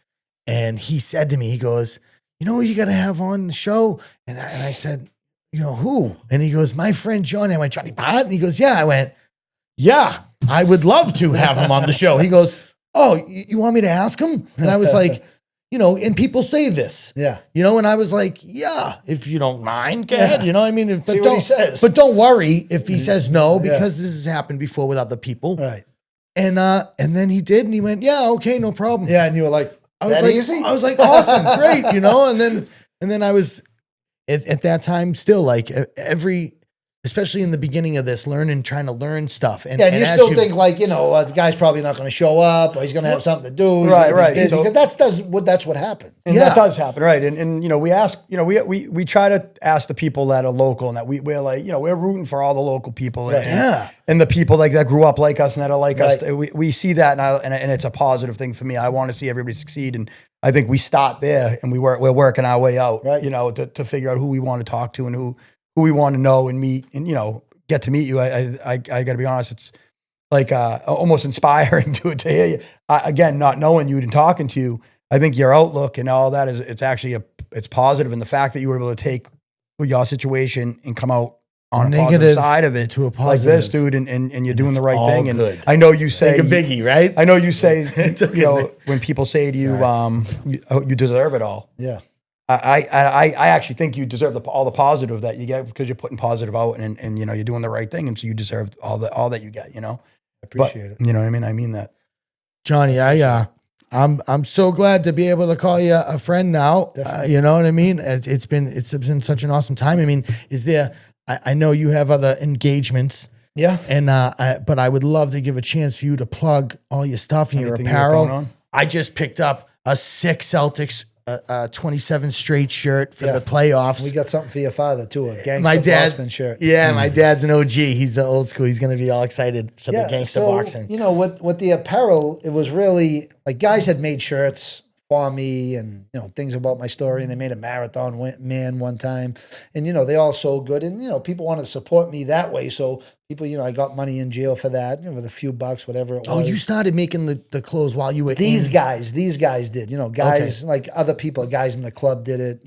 And he said to me, he goes, you know what you got to have on the show? And I said, who? And he goes, my friend Johnny. I went, Johnny Bart? And he goes, yeah. I went, yeah, I would love to have him on the show. He goes, oh, you want me to ask him? And I was like, and people say this. Yeah. And I was like, yeah, if you don't mind, go ahead. You know what I mean? See what he says. But don't worry if he says no, because this has happened before with other people. Right. And then he did, and he went, yeah, okay, no problem. Yeah, and you were like, I was like, awesome, great, and then I was at that time still like especially in the beginning of this, trying to learn stuff. And you still think like, the guy's probably not going to show up or he's going to have something to do. Right. Because that's what happens. And that does happen, right? And we ask, we try to ask the people that are local and that we're like, we're rooting for all the local people. Right. And the people like that grew up like us and that are like us. We see that and it's a positive thing for me. I want to see everybody succeed. And I think we start there and we're working our way out, right. To figure out who we want to talk to and who we want to know and meet and, get to meet you. I got to be honest. It's like almost inspiring to hear you. Again, not knowing you and talking to you, I think your outlook and all that it's positive. And the fact that you were able to take your situation and come out on a positive side of it to a positive. Like this, dude, and you're doing the right thing. And good. I know you say like a biggie, right? I know you say, when people say to you, you deserve it all. Yeah. I actually think you deserve all the positive that you get because you're putting positive out and you're doing the right thing, and so you deserve all that you get. I appreciate it. You know what I mean? I mean that, Johnny. I'm so glad to be able to call you a friend now. You know what I mean? It's been such an awesome time. I mean, is there? I know you have other engagements. Yeah. And but I would love to give a chance for you to plug all your stuff and your apparel. I just picked up a sick Celtics 27 straight shirt for the playoffs. We got something for your father too, a gangster boxing shirt. Yeah, my dad's an OG. He's old school. He's going to be all excited for the gangster boxing. With the apparel, it was really like guys had made shirts for me and, things about my story. And they made a marathon man one time. And, they all sold good. And, people wanted to support me that way. So people, I got money in jail for that, with a few bucks, whatever it was. Oh, you started making the clothes while you were These guys did, guys like other people, guys in the club did it,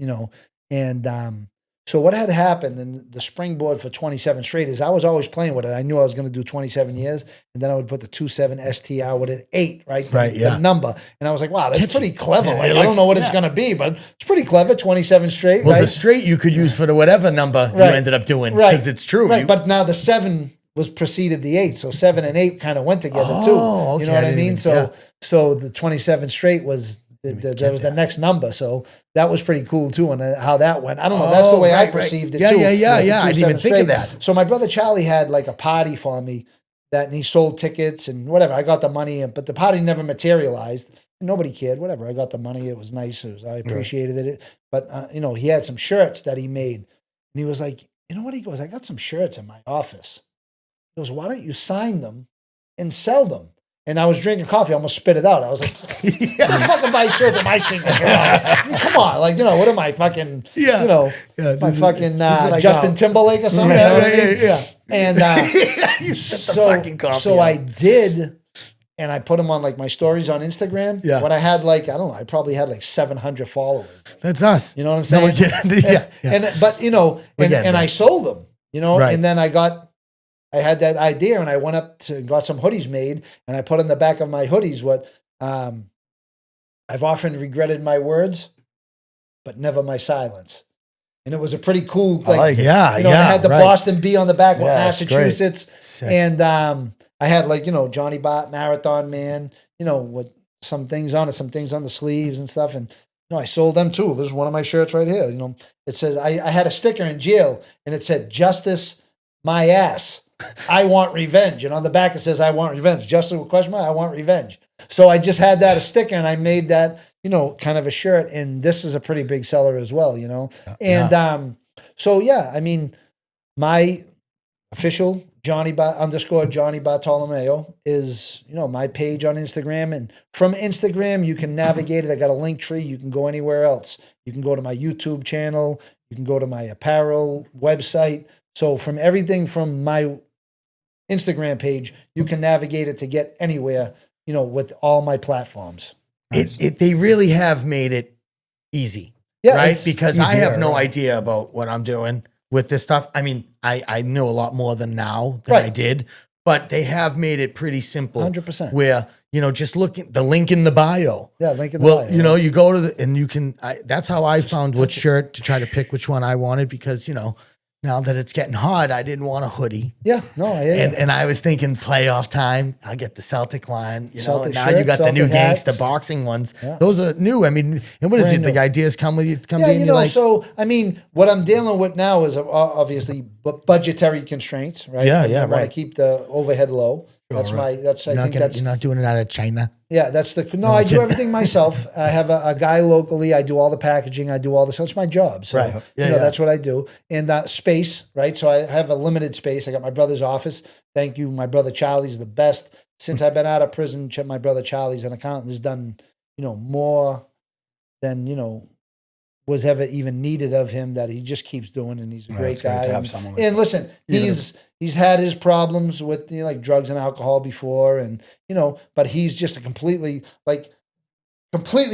and so what had happened, and the springboard for 27 straight is I was always playing with it. I knew I was going to do 27 years, and then I would put the 27 STR with an 8, right? Right, yeah. The number. And I was like, wow, that's Catchy. pretty clever. Yeah, Like, it I don't looks- know what it's yeah. going to be, but it's pretty clever, 27 straight, Well, right? the straight you could use for the whatever number you Right. ended up doing Right. because it's true. Right, You- but now the 7 was preceded the 8, so 7 and 8 kind of went together too. Oh, okay, You know what I I didn't mean? even- So yeah. so the 27 straight was that was the next number. So that was pretty cool too, and how that went. I don't know. That's the Oh, way I right. perceived it Yeah, too. yeah, yeah, Like the yeah. I didn't 2-7 even think of straight. that. So my brother Charlie had like a party for me and he sold tickets and whatever. I got the money, but the party never materialized. Nobody cared. Whatever. I got the money. It was nice. I appreciated it. But he had some shirts that he made, and he was like, you know what? He goes, I got some shirts in my office. He goes, why don't you sign them and sell them? And I was drinking coffee. I almost spit it out. I was like, I'm fucking buy shirts with my signature on it. I mean, come on. Like, what am I fucking, Yeah. my this is- fucking this is what I Justin got. Timberlake or something? Yeah, You know what I mean? yeah. And You set the fucking coffee so up. I did, and I put them on like my stories on Instagram. Yeah. When I had like, I don't know, I probably had like 700 followers. That's us. You know what I'm No, saying? yeah. But We and get I that. sold them, Right. and then I had that idea and I went up to got some hoodies made and I put on the back of my hoodies what I've often regretted my words, but never my silence. And it was a pretty cool, like it. Yeah, and I had the right. Boston B on the back with Yeah, that's great. Massachusetts. Sick. And I had like, Johnny Bart, Marathon Man, with some things on it, some things on the sleeves and stuff. And, I sold them too. There's one of my shirts right here. It says, I had a sticker in jail and it said, justice, my ass. I want revenge. And on the back it says, I want revenge. Justice with question mark, I want revenge. So I just had that a sticker and I made that, kind of a shirt. And this is a pretty big seller as well, And so, yeah, I mean, my official Johnny Bartolomeo is, my page on Instagram. And from Instagram, you can navigate it. I got a link tree. You can go anywhere else. You can go to my YouTube channel. You can go to my apparel website. So from everything from my Instagram page, you can navigate it to get anywhere, with all my platforms. They really have made it easy. Yeah, right? it's Because I easier, have no right. idea about what I'm doing with this stuff. I mean, I know a lot more than now than I Right. did, but they have made it pretty simple. 100%. Where, just look at the link in the bio. Yeah, link in the Well, bio. you go to and you can, that's how I found which shirt to try to pick which one I wanted because, now that it's getting hot, I didn't want a hoodie. Yeah, no, I hear you. And I was thinking playoff time, I'll get the Celtic one, Celtic and now shirt, you got the new Celtic hats. gangsta boxing ones. Yeah. Those are new. I mean, and what is Brand it? The new. ideas come with you, come Yeah, to you and you're like, so, I mean, what I'm dealing with now is obviously budgetary constraints, right? Yeah, I yeah, want right. to keep the overhead low. That's I think that's, you're not doing it out of China. yeah, that's I do everything myself. I have a guy locally. I do all the packaging. I do all this. That's my job. So, Right. Yeah, yeah. that's what I do. And space, right? So I have a limited space. I got my brother's office. Thank you. My brother Charlie's the best. Since I've been out of prison, my brother Charlie's an accountant, has done, more than, was ever even needed of him that he just keeps doing. And he's a great it's great guy. to have And, someone like and listen, he's had his problems with like drugs and alcohol before, and but he's just a completely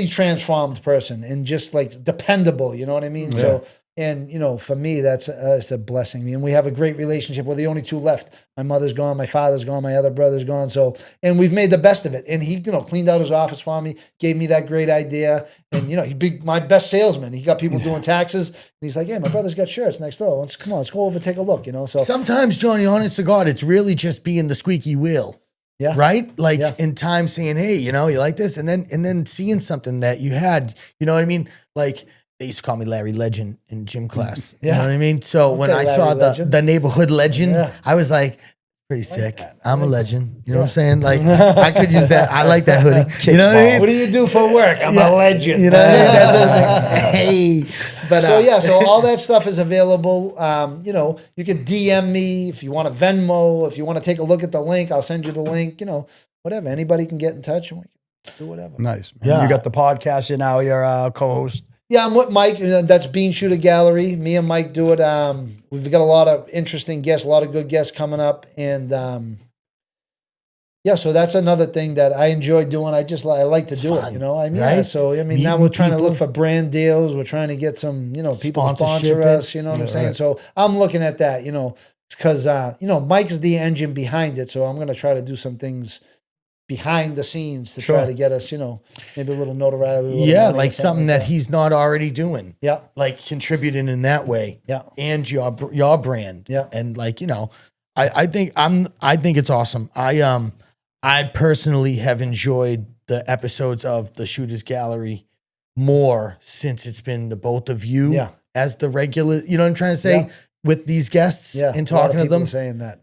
transformed person and just like dependable. You know what I mean? Yeah. So, and for me, that's a blessing. And we have a great relationship. We're the only two left. My mother's gone, my father's gone, my other brother's gone. So, and we've made the best of it. And he, cleaned out his office for me, gave me that great idea. And he'd be my best salesman. He got people doing taxes. And he's like, "Hey, my brother's got shirts next door. Let's go over, take a look." So Sometimes, Johnny, honest to God, it's really just being the squeaky wheel. yeah, Right? Like Yeah. in time saying, hey, you like this? And then seeing something that you had, you know what I mean? Like they used to call me Larry Legend in gym class. You Yeah. know what I mean? So when Okay, I Larry saw Legend. the neighborhood legend, Yeah. I was like, pretty sick. that. I'm a legend. You know what I'm saying? Like I could use that. I like that hoodie. You know what I mean? What do you do for work? I'm a legend. You know what I mean? That's what I'm like, hey. But So all that stuff is available. You could DM me if you want to Venmo, if you want to take a look at the link, I'll send you the link. Whatever. Anybody can get in touch. do whatever. Nice. Man. Yeah. You got the podcast. You're a co-host. Yeah, I'm with Mike. That's Bean Shooter Gallery. Me and Mike do it. We've got a lot of interesting guests, a lot of good guests coming up, and yeah, so that's another thing that I enjoy doing. I like to do fun, it. I mean, right? yeah. So I mean, now Meeting we're trying to people. look for brand deals. We're trying to get some, people to sponsor Sponsorship us. You know what I'm saying? right. So I'm looking at that. Because Mike is the engine behind it. So I'm going to try to do some things behind the scenes to try to get us, maybe a little notoriety. A little Yeah, money or like something that that. he's not already doing. Yeah. Like contributing in that way. Yeah. And your brand. Yeah. And I think it's awesome. I personally have enjoyed the episodes of the Shooters Gallery more since it's been the both of you as the regular, you know what I'm trying to say, Yeah. with these guests Yeah. and a lot of talking to people them. saying that.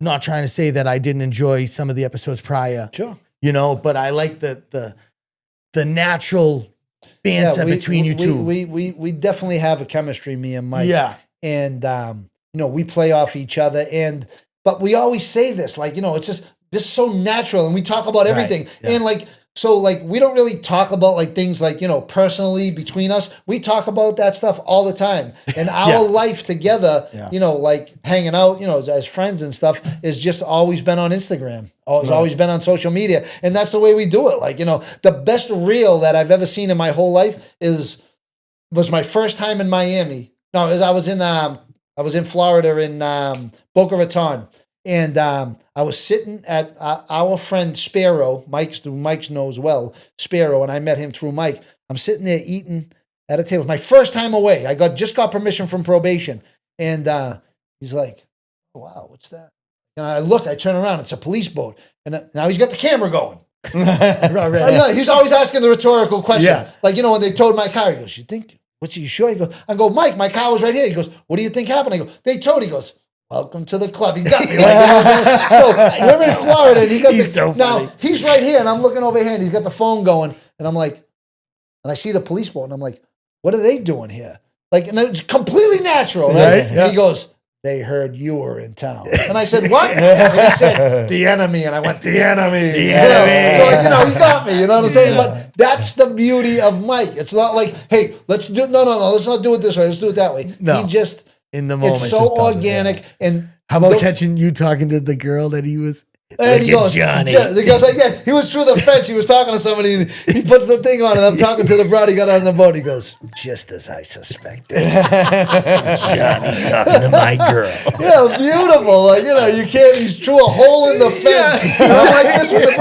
Not trying to say that I didn't enjoy some of the episodes prior, Sure. but I like the natural banter between you two. We definitely have a chemistry, me and Mike. Yeah. And we play off each other, but we always say this, it's just this is so natural, and we talk about everything. Yeah. And we don't really talk about things personally between us. We talk about that stuff all the time. And our life together, hanging out, as friends and stuff, is just always been on Instagram. It's always been on social media. And that's the way we do it. The best reel that I've ever seen in my whole life was my first time in Miami. No, I was in Florida in Boca Raton. And I was sitting at our friend Sparrow, who Mike knows well, Sparrow, and I met him through Mike. I'm sitting there eating at a table. My first time away. I just got permission from probation. And he's like, wow, what's that? And I turn around, it's a police boat. And now he's got the camera going. He's always asking the rhetorical question. Yeah. When they towed my car, he goes, you sure? He goes, I go, Mike, my car was right here. He goes, what do you think happened? I go, they towed. He goes, welcome to the club. He got me. So we're in Florida, and He's so funny. Now he's right here, and I'm looking over here, and he's got the phone going, and I'm like, and I see the police boat, and I'm like, what are they doing here? And it's completely natural, right? Right, yeah. And he goes, they heard you were in town, and I said, what? And he said, the enemy, and I went, the enemy, The enemy. So he got me. You know what I'm saying? But that's the beauty of Mike. It's not like, hey, let's not do it this way. Let's do it that way. No. He just. In the moment. It's so organic. And how about catching you talking to the girl that he was? And he goes, Johnny. The guy's like, he was through the fence. He was talking to somebody. He puts the thing on, and I'm talking to the broad. He got on the boat. He goes, just as I suspected. Johnny talking to my girl. Yeah, it was beautiful. You can't. He's through a hole in the fence. And I'm like this with the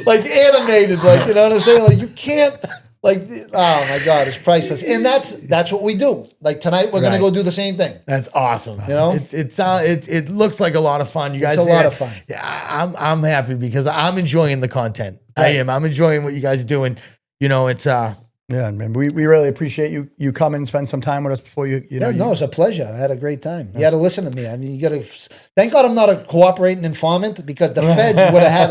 broad, animated. You know what I'm saying? You can't. Oh my God, it's priceless, and that's what we do. Tonight, we're gonna go do the same thing. That's awesome. It looks like a lot of fun. You guys, a lot of fun. Yeah, I'm happy because I'm enjoying the content. Right. I am. I'm enjoying what you guys are doing. It's Yeah, man. We really appreciate you come and spend some time with us before you. It's a pleasure. I had a great time. You had to listen to me. I mean, you got to. Thank God I'm not a cooperating informant, because the feds would have had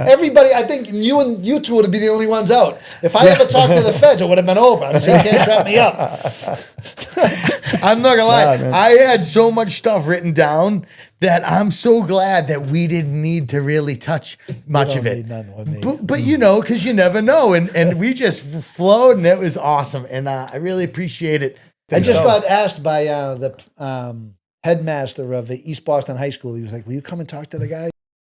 everybody. I think you two would be the only ones out. If I ever talked to the feds, it would have been over. I'm saying, you can't trap me up. I'm not gonna lie. Yeah, man. I had so much stuff written down that I'm so glad that we didn't need to really touch much of it. But because you never know, and we just flowed, and it was awesome, and I really appreciate it. I just got asked by the headmaster of East Boston High School. He was like, "Will you come and talk to the guys?"